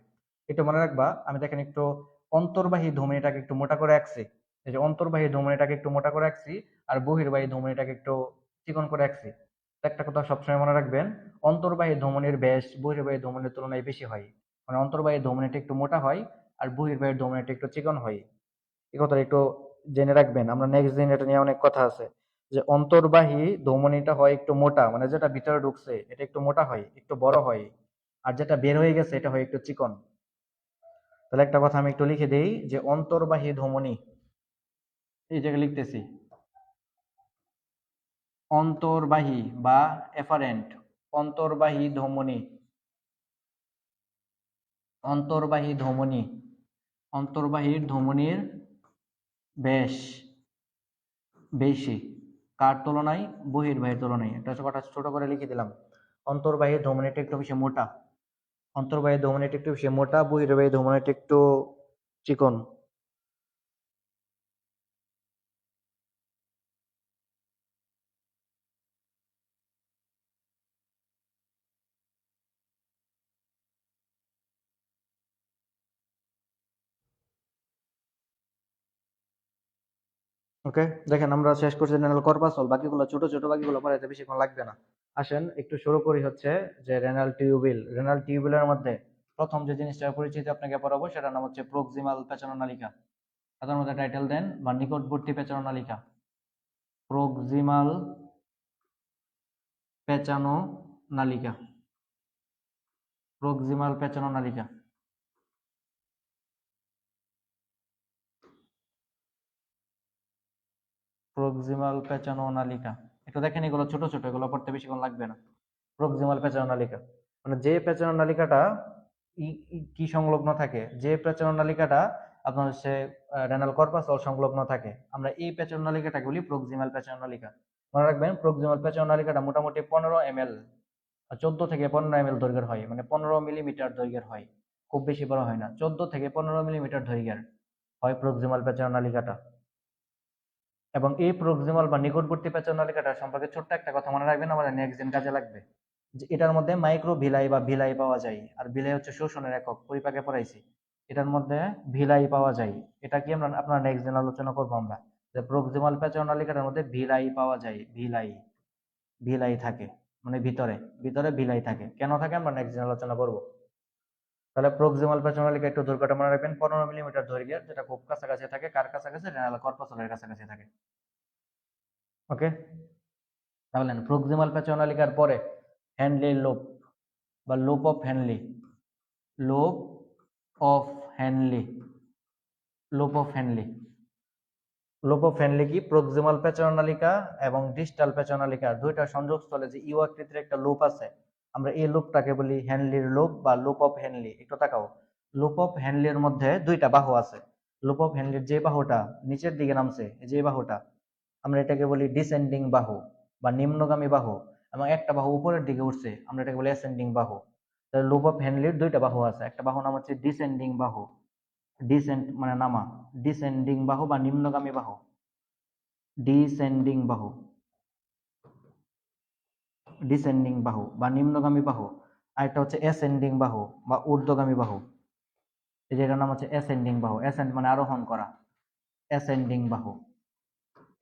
একটু মনে রাখবা। আমি দেখেন একটু অন্তর্বাহী ধমনীটাকে একটু মোটা করে রাখছি। এই যে অন্তর্বাহী ধমনীটাকে একটু মোটা করে রাখছি, আর বহির্বাহী ধমনীটাকে একটু চিকন করে রাখছি। তো একটা কথা সবসময় মনে রাখবেন, অন্তর্বাহী ধমনীর ব্যাস বহির্বাহী ধমনীর তুলনায় বেশি হয়। মানে অন্তর্বাহী ধমনীটা একটু মোটা হয়, আর বহির্বাহী ধমনীটা একটু চিকন হয়। এই কথাটা একটু জেনে রাখবেন, আমরা নেক্সট দিন এটা নিয়ে অনেক কথা আছে। যে অন্তর্বাহী ধমনীটা হয় একটু মোটা, মানে যেটা ভিতরে ঢুকছে এটা একটু মোটা হয়, একটু বড় হয়। আর যেটা বের হয়ে গেছে এটা হয় একটু চিকন। তাহলে একটা কথা আমি একটু লিখে দেই, যে অন্তর্বাহী ধমনী, এই জায়গায় লিখতেছি, অন্তর্বাহী বা এফারেন্ট, অন্তর্বাহী ধমনী, অন্তর্বাহী ধমনী, অন্তর্বাহীর ধমনীর ব্যাস বেশি কার তুলনায়? বহির্বাহীর তুলনায়। একটা কথা ছোট করে লিখে দিলাম, অন্তর্বাহী ধমনীটা একটু বেশি মোটা, অন্তর্বাহী ধমনীটা একটু বেশি মোটা, বহির্বাহী ধমনীটা একটু চিকন। ওকে, দেখেন আমরা শেষ করছি রেনাল কর্পাসল, বাকিগুলো ছোট ছোট, বাকিগুলো পড়াইতে বেশিক্ষণ লাগবে না। আসেন একটু শুরু করি হচ্ছে যে রেনাল টিউবিল। রেনাল টিউবিলের মধ্যে প্রথম যে জিনিসটা পরিচিত আপনাকে পড়াবো সেটার নাম হচ্ছে প্রক্সিমাল পেচানো নালিকা। সাধারণত টাইটেল দেন বা নিকটবর্তী পেচানো নালিকা। প্রক্সিমাল পেচানো নালিকা, প্রক্সিমাল পেচানো নালিকা। প্রক্সিমাল পেঁচানো নালিকা, একটু দেখেন, এগুলো ছোট ছোট, এগুলো পড়তে বেশিক্ষণ লাগবে না। প্রক্সিমাল পেঁচানো নালিকা মানে যে পেঁচানো নালিকাটা কি সংলগ্ন থাকে, যে পেঁচানো নালিকাটা আপনার হচ্ছে রেনাল কর্পাসল সংলগ্ন থাকে, আমরা এই পেঁচানো নালিকাটাকে বলি প্রক্সিমাল পেঁচানো নালিকা। মনে রাখবেন, প্রক্সিমাল পেঁচানো নালিকাটা মোটামুটি 15 ml, 14 থেকে 15 ml দৈর্ঘ্যের হয়, মানে 15 মিলিমিটার দৈর্ঘ্যের হয়। খুব বেশি বড় হয় না, 14 থেকে 15 মিলিমিটার দৈর্ঘ্যের হয় প্রক্সিমাল পেঁচানো নালিকাটা। এবং এই প্রক্সিমাল বা নিকটবর্তী পেঁচানো নালিকাটা সম্পর্কে ছোট্ট একটা কথা মনে রাখবেন, আমাদের নেক্সট দিন কাজে লাগবে। যে এটার মধ্যে মাইক্রো ভিলাই বা ভিলাই পাওয়া যায়, আর ভিলাই হচ্ছে শোষণের একক, পরিপাকে পড়াইছি। এটার মধ্যে ভিলাই পাওয়া যায়। এটা কি আমরা আপনার নেক্সট দিন আলোচনা করবো আমরা, যে প্রক্সিমাল পেঁচানো নালিকাটার মধ্যে ভিলাই পাওয়া যায়, ভিলাই, ভিলাই থাকে, মানে ভিতরে, ভিতরে ভিলাই থাকে, কেন থাকে আমরা নেক্সট দিন আলোচনা করবো। তাহলে প্রক্সিমাল পেঁচানো নালিকা একটু দৈর্ঘ্যটা মনে রাখবেন, 15 মিলিমিটার দৈর্ঘ্যের, যেটা খুব কাছাকাছি থাকে, কার কাছাকাছি? রেনাল কর্পাসলের কাছাকাছি থাকে। ওকে, তাহলে প্রক্সিমাল পেঁচানো নালিকার পরে হ্যানলির লোপ বা লোপ অফ হ্যানলি, লোপ অফ হ্যানলি, লোপ অফ হ্যানলি। লোপ অফ হ্যানলি কি প্রক্সিমাল পেঁচানো এবং ডিস্টাল পেঁচানো দুইটা সংযোগস্থলে যে ইউ আকৃতির একটা লুপ আছে, আমরা এই লুপটাকে বলি হ্যানলির লুপ বা লুপ অফ হ্যানলি। একটু তাকাও, লুপ অফ হ্যানলির মধ্যে দুইটা বাহু আছে। লুপ অফ হ্যানলির যে বাহুটা নিচের দিকে নামছে, যে বাহুটা আমরা এটাকে বলি ডিসেন্ডিং বাহু বা নিম্নগামী বাহু, এবং একটা বাহু উপরের দিকে উঠছে, আমরা এটাকে বলি অ্যাসেন্ডিং বাহু। তাহলে লুপ অফ হ্যানলির দুইটা বাহু আছে, একটা বাহু নাম হচ্ছে ডিসেন্ডিং বাহু, ডিসেন্ট মানে নামা, ডিসেন্ডিং বাহু বা নিম্নগামী বাহু, ডিসেন্ডিং বাহু, ডিসেন্ডিং বাহু বা নিম্নগামী বাহু। আর একটা হচ্ছে অ্যাসেন্ডিং বাহু বা ঊর্ধ্বগামী বাহু। এই যে এটার নাম হচ্ছে অ্যাসেন্ডিং বাহু, অ্যাসেন্ড মানে আরোহণ করা, অ্যাসেন্ডিং বাহু,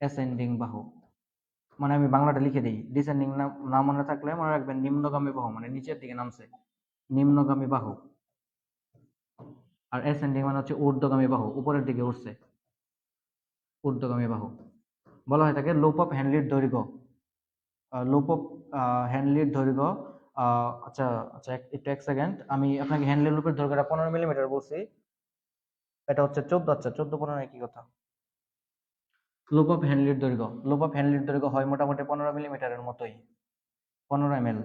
অ্যাসেন্ডিং বাহু মানে আমি বাংলাটা লিখে দিই, ডিসেন্ডিং না মনে থাকলে মনে রাখবেন নিম্নগামী বাহু মানে নিচের দিকে নামছে, নিম্নগামী বাহু। আর অ্যাসেন্ডিং মানে হচ্ছে ঊর্ধ্বগামী বাহু, উপরের দিকে উঠছে, ঊর্ধ্বগামী বাহু। বলা হয় থাকে লুপ অফ হ্যানলির দৈর্ঘ্য, লুপ অফ হ্যানলির দৈর্ঘ্য। আচ্ছা আচ্ছা, একটু এক সেকেন্ড, আমি আপনাকে হ্যানলি লুপের দৈর্ঘ্যটা 15 মিলিমিটার বলছি, এটা হচ্ছে 14। আচ্ছা 14 15 কি কথা, লুপ অফ হ্যানলির দৈর্ঘ্য, লুপ অফ হ্যানলির দৈর্ঘ্য হয় মোটামুটি 15 মিলিমিটারের মতোই, 15 ml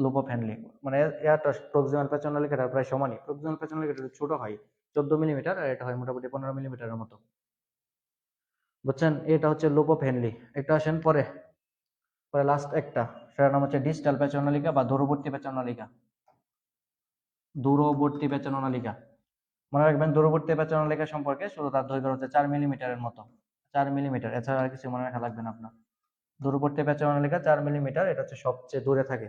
লুপ অফ হ্যানলি। মানে এটা প্রক্সিমাল পেঁচানোলিকাটার প্রায় সমানই, প্রক্সিমাল পেঁচানোলিকাটা ছোট হয় 14 মিলিমিটার, আর এটা হয় মোটামুটি 15 মিলিমিটারের মতো, বুঝছেন? এটা হচ্ছে লুপ অফ হ্যানলি। একটা আসেন পরে, পরে লাস্ট একটা, সেটার নাম হচ্ছে ডিস্টাল পেঁচানোলিকা বা দূরবর্তী পেঁচানোলিকা, দূরবর্তী পেঁচানোলিকা। মনে রাখবেন দূরবর্তী পেঁচানোলিকা সম্পর্কে শুধু তার দৈর্ঘ্য হচ্ছে 4 মিলিমিটারের মতো, 4 মিলিমিটার, এছাড়া আর কিছু মনে রাখা লাগবে না আপনার। দূরবর্তী পেঁচানোলিকা 4 মিলিমিটার, এটা হচ্ছে সবচেয়ে দূরে থাকে।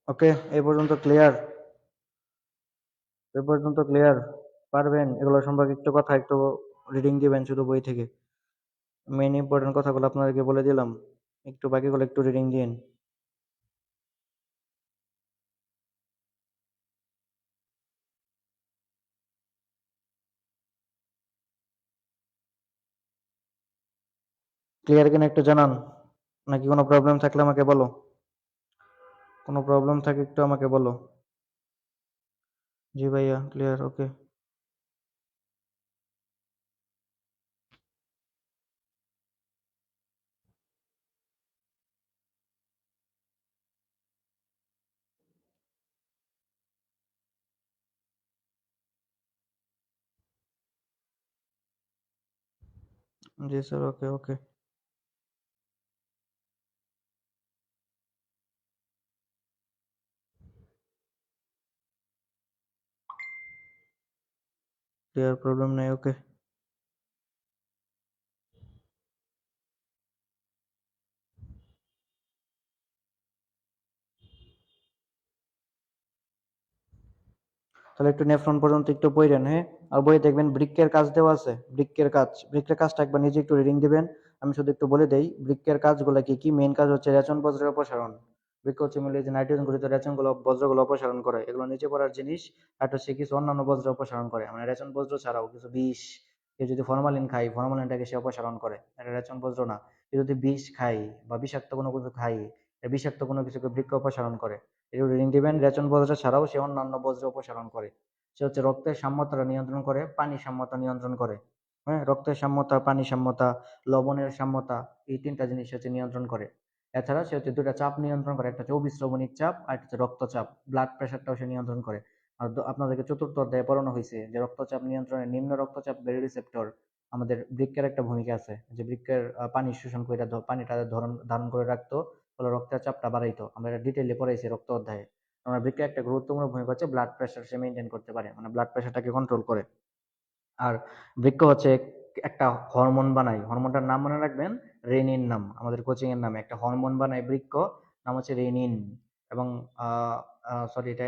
ওকে, এই পর্যন্ত ক্লিয়ার? এই পর্যন্ত ক্লিয়ার? পারবেন এগুলো সম্পর্কে একটু কথা, একটু রিডিং দিবেন শুধু বই থেকে। মেইন ইম্পর্টেন্ট কথাগুলো আপনাদেরকে বলে দিলাম, একটু বাকিগুলো একটু রিডিং দিন। ক্লিয়ার কিনা একটু জানান, নাকি কোনো প্রবলেম থাকলে আমাকে বলো, কোনো প্রবলেম থাকে একটু আমাকে বলো। জি ভাইয়া ক্লিয়ার, ওকে। জি স্যার, ওকে ওকে। ক্লিয়ার, প্রবলেম নেই, ওকে। তাহলে একটু নেফ্রন পর্যন্ত একটু পড়েন, হ্যাঁ। আর বইয়ে দেখবেন বৃক্কের কাজ দেওয়া আছে, বৃক্কের কাজ, বৃক্কের কাজটা একবার নিজে একটু রিডিং দিবেন। আমি শুধু একটু বলে দেই বৃক্কের কাজগুলো কি কি। মেইন কাজ হচ্ছে রেচন বজ্রের অপসারণ। বৃক্ক হচ্ছে মিলে যে নাইট্রোজেন ঘটিত রেচনগুলো বজ্রগুলো অপসারণ করে, এগুলো নিচে পড়ার জিনিস। আর হচ্ছে কিছু অন্যান্য বজ্র অপসারণ করে, মানে রেচন বজ্র ছাড়াও কিছু বিষ, কেউ যদি ফরমালিন খাই, ফরমালিনটাকে সে অপসারণ করে, এটা রেচন বজ্র না। কেউ যদি বিষ খাই বা বিষাক্ত কোনো কিছু খাই, বিষাক্ত কোনো কিছুকে বৃক্ক অপসারণ করে। এগুলো রিডিং দিবেন, রেচন বজ্র ছাড়াও সে অন্যান্য বজ্র অপসারণ করে। সে হচ্ছে রক্তের সাম্যতা নিয়ন্ত্রণ করে, পানি সাম্যতা নিয়ন্ত্রণ করে। হ্যাঁ, রক্তের সাম্যতা, পানি সাম্যতা, লবণের সাম্যতা, এই তিনটা জিনিস হচ্ছে নিয়ন্ত্রণ করে। এছাড়া সে হচ্ছে দুটা চাপ নিয়ন্ত্রণ করে, একটা হচ্ছে অবিশ্রবণিক চাপ আর একটা হচ্ছে রক্তচাপ, ব্লাড প্রেশারটাও সে নিয়ন্ত্রণ করে। আর আপনাদেরকে চতুর্থ অধ্যায়ে পড়ানো হয়েছে যে রক্তচাপ নিয়ন্ত্রণে নিম্ন রক্তচাপ রিসেপ্টর আমাদের বৃক্কের একটা ভূমিকা আছে, যে বৃক্কের পানি শোষণ করে পানিটা ধারণ করে রাখতো, ফলে রক্তের চাপটা বাড়াইতো। আমরা এটা ডিটেইলে পড়াইছি রক্ত অধ্যায়ে। আমরা বৃক্কের একটা গুরুত্বপূর্ণ ভূমিকা হচ্ছে ব্লাড প্রেশার সে মেনটেন করতে পারে, মানে ব্লাড প্রেশারটাকে কন্ট্রোল করে। আর বৃক্ক হচ্ছে একটা হরমোন বানায়, হরমোনটার নাম মনে রাখবেন, রেনিন নাম, আমাদের কোচিং এর নামে একটা হরমোন বানায় বৃক্ক, নাম হচ্ছে রেনিন। এবং সরি এটা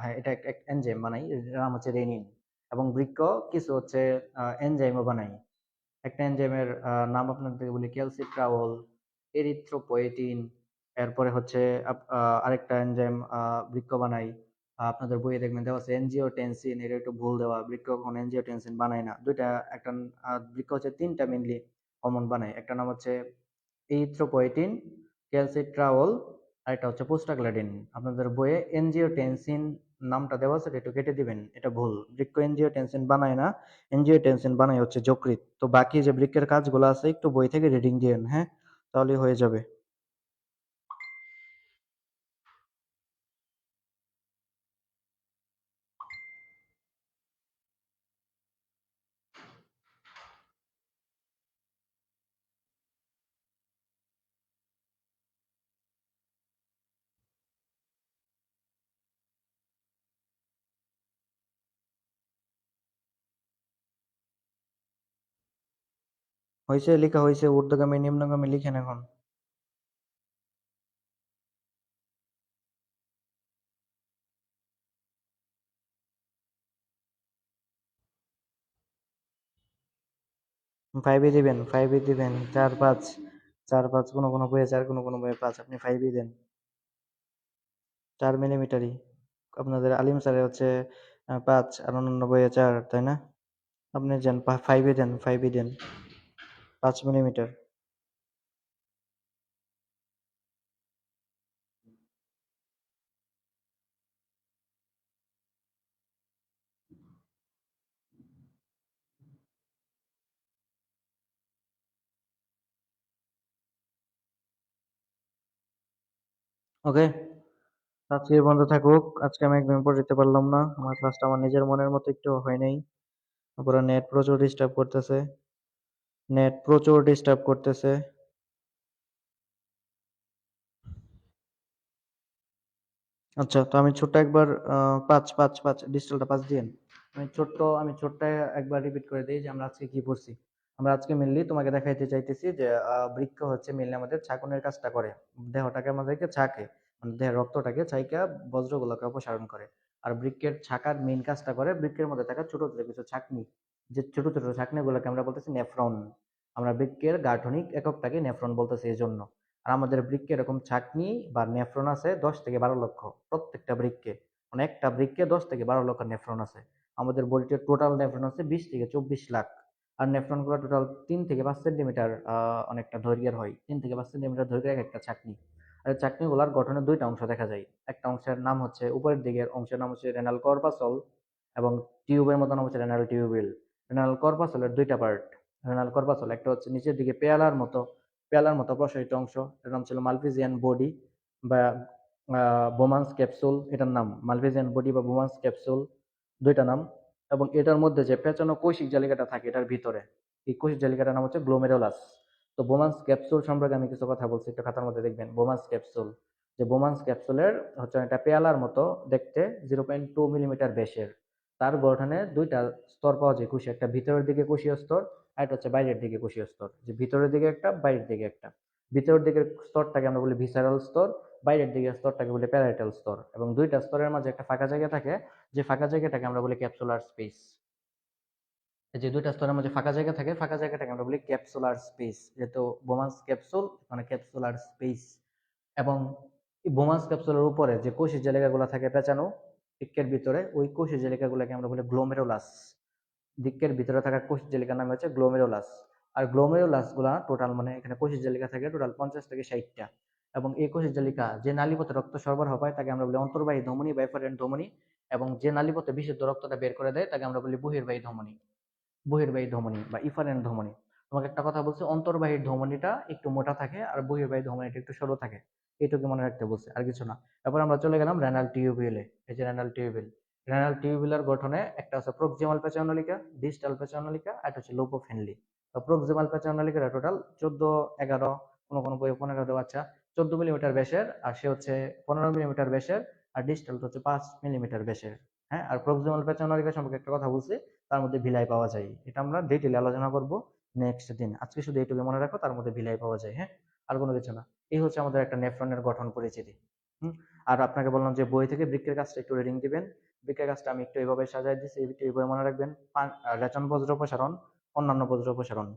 হ্যাঁ, এটা একটা এনজাইম বানাই, এর নাম হচ্ছে রেনিন। এবং বৃক্ক কিছু হচ্ছে এনজাইমও বানায়। একটা এনজাইমের নাম আপনাদেরকে বলি ক্যালসিট্রাওল, এরিথ্রোপোয়েটিন, এরপরে হচ্ছে আরেকটা এনজাইম বৃক্ক বানায়। আপনাদের বইয়ে দেখবেন দেওয়া আছে এনজিওটেনসিন, এটা একটু ভুল দেওয়া, বৃক্ক কখনো এনজিওটেনসিন বানায় না। দুইটা, একটা বৃক্ক হচ্ছে তিনটা মেনলি হরমোন বানায়, একটা নাম হচ্ছে ইরিথ্রোপয়েটিন, ক্যালসিট্রাওল, আর এটা হচ্ছে প্রোস্টাগ্ল্যান্ডিন। আপনাদের বইয়ে এনজিওটেনসিন নামটা দেওয়া আছে, এটা একটু কেটে দিবেন, এটা ভুল। বৃক্ক এনজিওটেনসিন বানায় না, এনজিওটেনসিন বানায় হচ্ছে যকৃৎ। তো বাকি যে বৃক্কের কাজগুলো আছে একটু বই থেকে রিডিং দিয়েন, হ্যাঁ, তাহলেই হয়ে যাবে। হয়েছে, লেখা হয়েছে, ঊর্ধ্বগামী নিম্নগামী লিখেন এখন। 5 দিবেন, 5 দিবেন, 4 5, 4 5, কোনো কোনো বইয়ে 4, কোনো কোনো বইয়ে 5, আপনি 5 দেন। 4 মিলিমিটারই আপনাদের আলিম স্যারে হচ্ছে 5, আর অন্যান্য বইয়ে 4, তাই না? আপনি যান 5 দেন, 5 দেন, 5 মিলিমিটার। ওকে, আজকে এই বন্ধ থাকুক। আজকে আমি একদম পড়তে পারলাম না, আমার ক্লাসটা আমার নিজের মনের মতো একটু হয় নাই। তারপরে নেট প্রচুর ডিস্টার্ব করতেছে, নেট প্রচুর ডিস্টার্ব করতেছে। আচ্ছা, তো আমি ছোট্ট একবার 5 5 5 ডিজিটালটা 5 দিয়েন। আমি ছোট্ট একবার রিপিট করে দিই যে আমরা আজকে কি পড়ছি। আমরা আজকে মেনলি তোমাকে দেখাইতে চাইতেছি যে বৃক্ক হচ্ছে মেনলি আমাদের ছাকনের কাজটা করে, দেহটাকে আমাদেরকে ছাকে, মানে দেহের রক্তটাকে ছাইকা বজ্রগুলোকে অপসারণ করে। আর বৃক্কের ছাকার মেইন কাজটা করে বৃক্কের মধ্যে থাকা ছোট ছোট কিছু ছাকনি, যে ছোট ছোট ছাকনিগুলোকে আমরা বলতেছি নেফ্রন। আমরা বৃক্কের গাঠনিক এককটাকে নেফ্রন বলতেছি এই জন্য। আর আমাদের বৃক্কে এরকম ছাকনি বা নেফ্রন আছে 10 থেকে 12 লক্ষ, প্রত্যেকটা বৃক্কে, মানে একটা বৃক্কে 10 থেকে 12 লক্ষ নেফ্রন আছে। আমাদের বডিতে টোটাল নেফ্রন আছে 20 থেকে 24 লাখ। আর নেফ্রন গুলো টোটাল 3 থেকে 5 সেন্টিমিটার অনেকটা দৈর্ঘ্যের হয়, 3 থেকে 5 সেন্টিমিটার দৈর্ঘ্যের এক একটা ছাকনি। আর ছাকনি গুলার গঠনের দুইটা অংশ দেখা যায়। একটা অংশের নাম হচ্ছে, উপরের দিকের অংশের নাম হচ্ছে রেনাল কর্পাসল, এবং টিউবের মতো নাম হচ্ছে রেনাল টিউবিল। রেনাল কর্পাসলের দুইটা পার্ট। রেনাল কর্পাসল একটা হচ্ছে নিচের দিকে পেয়ালার মতো প্রসারিত অংশ, এটার নাম ছিল মালফিজিয়ান বডি বা বোমান্স ক্যাপসুল, এটার নাম মালফিজিয়ান বডি বা বোমান্স ক্যাপসুল, দুইটা নাম। এবং এটার মধ্যে যে পেঁচানো কৈশিক জালিকাটা থাকে এটার ভিতরে, এই কৈশিক জালিকাটার নাম হচ্ছে গ্লোমেরুলাস। তো বোমান্স ক্যাপসুল সম্পর্কে আমি কিছু কথা বলছি, একটু খাতার মধ্যে দেখবেন। বোমান্স ক্যাপসুল, যে বোমান্স ক্যাপসুলের হচ্ছে একটা পেয়ালার মতো দেখতে, 0.2 মিলিমিটার ব্যাসের। তার গঠনে দুইটা স্তর পাওয়া যায় কোষে, একটা ভিতরের দিকে কোষীয় স্তর, আর একটা হচ্ছে বাইরের দিকে কোষীয় স্তর। যে ভিতরের দিকে একটা, বাইরের দিকে একটা। ভিতরের দিকের স্তরটাকে আমরা বলি ভিসারাল স্তর, বাইরের দিকের স্তরটাকে বলি প্যারাইটাল স্তর, এবং দুইটা স্তরের মাঝে একটা ফাঁকা জায়গা থাকে, যে ফাঁকা জায়গাটাকে আমরা বলি ক্যাপসুলার স্পেস। এই যে দুইটা স্তরের মধ্যে ফাঁকা জায়গা থাকে, ফাঁকা জায়গাটাকে আমরা বলি ক্যাপসুলার স্পেস। যেহেতু বোমান্স ক্যাপসুল মানে ক্যাপসুলার স্পেস। এবং এই বোমান্স ক্যাপসুলের উপরে যে কোষের জালিকাগুলো থাকে পেঁচানো বৃক্কের ভিতরে, ওই কোষের জালিকাগুলোকে আমরা বলি গ্লোমেরুলাস। বৃক্কের ভিতরে থাকা কোষের জালিকার নাম হচ্ছে গ্লোমেরুলাস। আর গ্লোমেরুলাস গুলা টোটাল, মানে এখানে কোষের জালিকা থাকে টোটাল 50 থেকে 60টা। এবং এই কোষের জালিকা যে নালীপথে রক্ত সরবরাহ পায় তাকে আমরা বলি অন্তর্বাহী ধমনী বা এফারেন্ট ধমনী, এবং যে নালীপথে বিশুদ্ধ রক্তটা বের করে দেয় তাকে আমরা বলি বহির্বাহী ধমনী। বহির্বাহী ধমনী বা ইফারেন্ট ধমনী। তোমাকে একটা কথা বলছি, অন্তর্বাহী ধমনীটা একটু মোটা থাকে আর বহির্বাহী ধমনীটা একটু সরু থাকে, এইটুকু মনে রাখতে বলছে, আর কিছু না। এরপর আমরা চলে গেলাম রেনাল টিউবিউলে। এই যে রেনাল টিউবিল, রেনাল টিউবুলার গঠনে একটা আছে প্রক্সিমাল পেচানোলিকা, ডিস্টাল পেচানোলিকা, আর একটা হচ্ছে লোবোফেনলি। তো প্রক্সিমাল পেচানোলিকা টোটাল 14 11, কোনো কোনো বই 15 দেওয়া, আচ্ছা, 14 মিলিমিটার ব্যাসের, আর সে হচ্ছে 15 মিলিমিটার ব্যাসের। আর ডিস্টাল হচ্ছে 5 মিলিমিটার ব্যাসের। হ্যাঁ, আর প্রক্সিমাল পেচানোলিকা সম্পর্কে একটা কথা বলছি, তার মধ্যে ভিলাই পাওয়া যায়, এটা আমরা ডিটেইলে আলোচনা করব নেক্সট দিন। আজকে শুধু এইটুকু মনে রাখো, তার মধ্যে ভিলাই পাওয়া যায়, হ্যাঁ, আর কোনো কিছু না। এই হচ্ছে আমাদের একটা নেফ্রনের গঠন পরিচিতি। হুম। আর আপনাকে বললাম যে বই থেকে বৃক্কের কাজটা একটু রিডিং দিবেন। বৃক্কের কাজটা আমি একটু এইভাবে সাজাই দিচ্ছি, এইভাবে মনে রাখবেন। রেচন বজ্র অপসারণ, অন্যান্য বজ্র অপসারণ,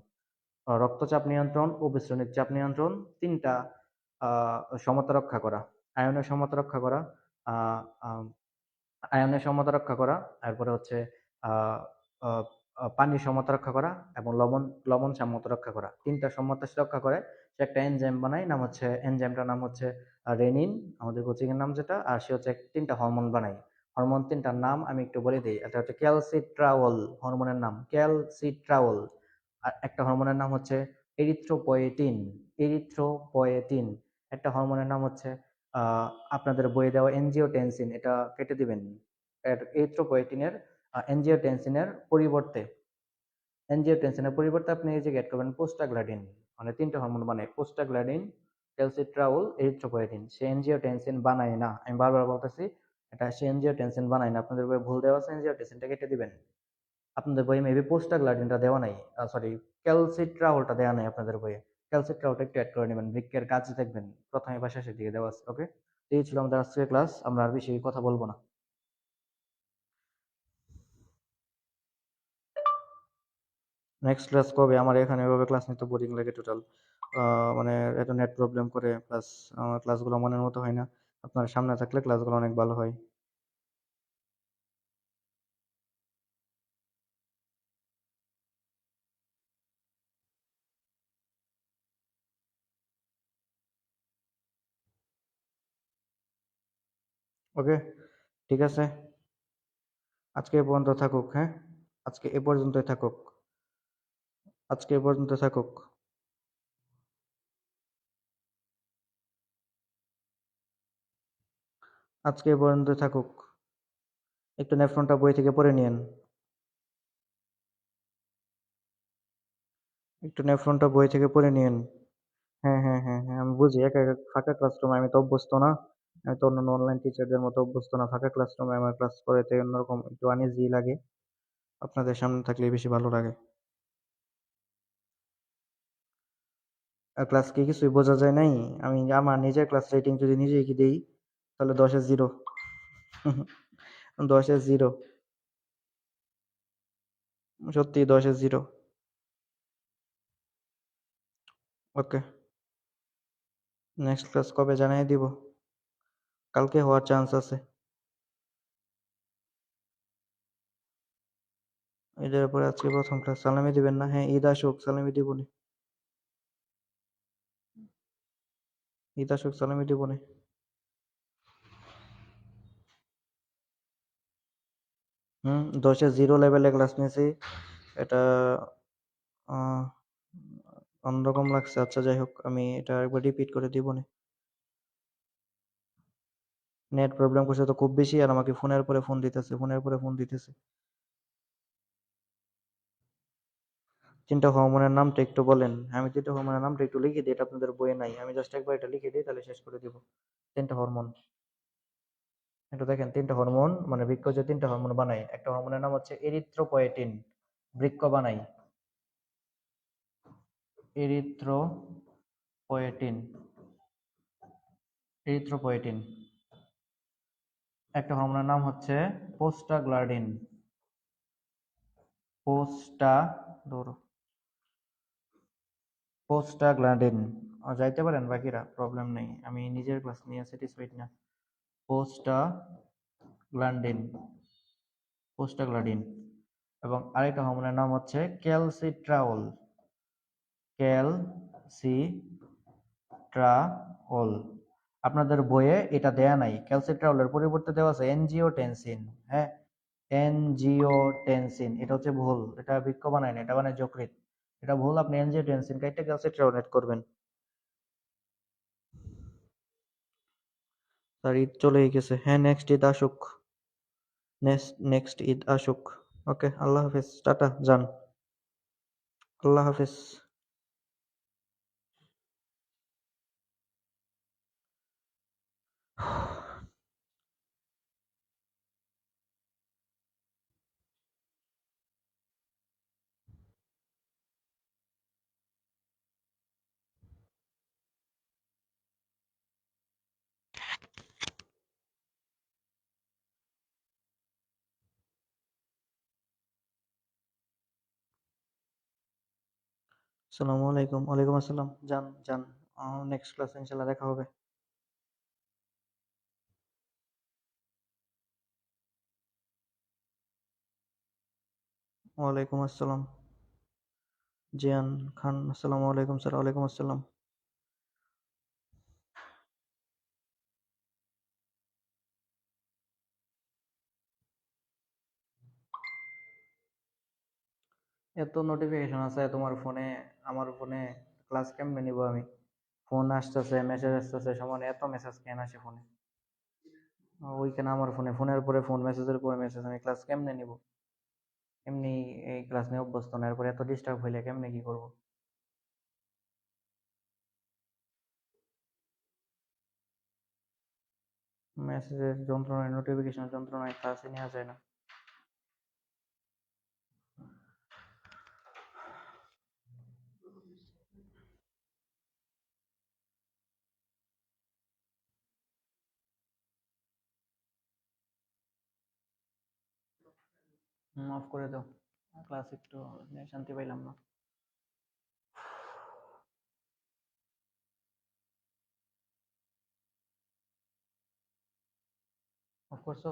রক্তচাপ নিয়ন্ত্রণ, অভিশ্রণিক চাপ নিয়ন্ত্রণ, তিনটা সমতা রক্ষা করা, আয়নের সমতা রক্ষা করা, আহ, আহ, আয়নের সমতা রক্ষা করা, তারপরে হচ্ছে আহ, আহ, পানির সমতা রক্ষা করা, এবং লবণ লবণ সাম্যতা রক্ষা করা। তিনটা সমতা সে রক্ষা করে, সে একটা এনজাইম বানায়, নাম হচ্ছে এনজাইমটার নাম হচ্ছে রেনিন, আমাদের কোচিং এর নাম যেটা। আর সে হচ্ছে তিনটা হরমোন বানায়। হরমোন তিনটার নাম আমি একটু বলে দিই। এটা হচ্ছে ক্যালসিট্রাওল, হরমোনের নাম ক্যালসিট্রাওল। আর একটা হরমোনের নাম হচ্ছে এরিথ্রোপয়েটিন, এরিথ্রোপয়েটিন। একটা হরমোনের নাম হচ্ছে আহ আপনাদের বইয়ে দেওয়া এনজিওটেনসিন, এটা কেটে দিবেন। এরিথ্রোপয়েটিনের এনজিওটেনসিনের পরিবর্তে এনজিওটেনসিনের পরিবর্তে আপনি এই যে গেট করবেন পোস্টাগ্ল্যান্ডিন। মানে তিনটা হরমোন বানায়, পোস্টাগ্ল্যান্ডিন, ক্যালসিট্রাউল, এরিথ্রোপয়েটিন। সে এনজিওটেনসিন বানায় না, আমি বারবার বলতেছি, এটা সে এনজিওটেনসিন বানায় না। আপনাদের বইয়ে ভুল দেওয়া আছে, এনজিওটেনসিনটা কেটে দিবেন। আপনাদের বইয়ে মেবি পোস্টাগ্ল্যান্ডিনটা দেওয়া নাই, সরি, ক্যালসিট্রাউলটা দেওয়া নাই আপনাদের বইয়ে। ক্যালসিট্রাউলটা একটু অ্যাড করে নেবেন, বৃক্কের কাজ দেখবেন প্রথমে বা শেষের দিকে দেওয়া আছে। ওকে, এই ছিল আমাদের আজকের ক্লাস, আমরা আর বেশি কথা বলবো না। নেক্সট ক্লাস কবে? আমার এখানে এভাবে ক্লাস নিতে বোরিং লাগে টোটাল। মানে এত নেট প্রবলেম করে, প্লাস আমার ক্লাসগুলো মনের মতো হয় না। আপনার সামনে থাকলে ক্লাসগুলো অনেক ভালো হয়। ওকে, ঠিক আছে, আজকে এ পর্যন্ত থাকুক। হ্যাঁ, আজকে এ পর্যন্তই থাকুক, আজকে এ পর্যন্ত থাকুক। আজকে এ পর্যন্ত থাকুক। একটু নেফ্রনটা বই থেকে পড়ে নিয়েন, একটু নেফ্রনটা বই থেকে পড়ে নিয়েন। হ্যাঁ হ্যাঁ হ্যাঁ হ্যাঁ, আমি বুঝি, একা একা ফাঁকা ক্লাসরুমে আমি তো অভ্যস্ত না। আমি তো অন্যান্য অনলাইন টিচারদের মতো অভ্যস্ত না। ফাঁকা ক্লাসরুমে আমার ক্লাস করাতে অন্যরকম একটু আনইজি লাগে। আপনাদের সামনে থাকলে বেশি ভালো লাগে। আর ক্লাস কি কিছুই বোঝা যায় নাই? আমি আমার নিজের ক্লাস রেটিং যদি নিজেই কি দেই, তাহলে 10-এ 0। 10-এ 0, সত্যি 10-এ 0। ওকে, নেক্সট ক্লাস কবে জানাই দিব। কালকে হওয়ার চান্স আছে। ঈদের পরে আজকে প্রথম ক্লাস, সালামি দিবেন না? হ্যাঁ, ঈদ আসুক, সালামি দিবনি। ঈদ আসুক, সালামি দিবনি। 10-এ 0 লেভেলে ক্লাস নিয়েছি, এটা আহ, অন্যরকম লাগছে। আচ্ছা যাই হোক, আমি এটা একবার রিপিট করে দিবনি। নেট প্রবলেম করছে তো খুব বেশি, আর আমাকে ফোনের পরে ফোন দিতেছে, ফোনের পরে ফোন দিতেছে। তিনটা হরমোনের নামটা একটু বলেন। আমি তিনটা হরমোনের নামটা একটু লিখে দিই, এটা আপনাদের বইয়ে নাই, আমি জাস্ট একবার এটা লিখে দিই, তাহলে শেষ করে দিব। তিনটা হরমোন, একটু দেখেন। তিনটা হরমোন মানে বৃক্ক যে তিনটা হরমোন বানায়, একটা হরমোনের নাম হচ্ছে এরিথ্রোপয়েটিন, বৃক্ক বানাই, এরিথ্রোপয়েটিন, এরিথ্রোপয়েটিন। একটা হরমোনের নাম হচ্ছে পোস্টাগ্ল্যান্ডিন, পোস্টা ধরো পোস্টাগ্ল্যান্ডিন। যাইতে পারেন বাকিরা, প্রবলেম নেই, আমি নিজের ক্লাস নিয়ে স্যাটিসফাইড না। পোস্টাগ্ল্যান্ডিন, পোস্টাগ্ল্যান্ডিন। এবং আরেকটা হরমোনের নাম হচ্ছে ক্যালসিট্রাওল, ক্যালসিট্রাওল। আপনাদের বইয়ে এটা দেয়া নাই, ক্যালসিট্রাওলের পরিবর্তে দেওয়া আছে এনজিওটেনসিন। হ্যাঁ, এনজিওটেনসিন, এটা হচ্ছে ভুল, এটা বৃক্ক বানায় না, এটা বানায় যকৃৎ। এটা ভুল, আপনি এনজিওটেনসিন কাইটে ক্যালসিট্রাওল এড করবেন। তার ঈদ চলেই গেছে। হ্যাঁ, নেক্সট ঈদ আসুক, নেক্সট নেক্সট ঈদ আসুক। ওকে, আল্লাহ হাফেজ, টাটা, যান। আল্লাহ হাফেজ। আসসালামু আলাইকুম। ওয়ালাইকুম আসসালাম, যান যান। নেক্সট ক্লাসে ইনশাল্লাহ দেখা হবে। ওয়ালাইকুম আসসালাম। জিয়ান খান, আসসালামু আলাইকুম স্যার। ওয়ালাইকুম আসসালাম। এত নোটিফিকেশন আছে তোমার ফোনে, আমার ফোনে ক্লাস কেমনে নিব আমি? ফোন আসতেছে, মেসেজ আসতেছে, সমান এত মেসেজ কেন আসে ফোনে? ওইখানে আমার ফোনে, ফোনের পরে ফোন, মেসেজের পরে মেসেজ, আমি ক্লাস কেমনে নিব? এমনি এই ক্লাস নিয়ে অভ্যস্ত না, এরপরে এত ডিস্টার্ব হইলে কেমনে কি করব? মেসেজের যন্ত্রণায়, নোটিফিকেশনের যন্ত্রণায় ক্লাসে নেওয়া যায় না। মাফ করে দাও, ক্লাস একটু শান্তি পাইলাম না। অফ করছো?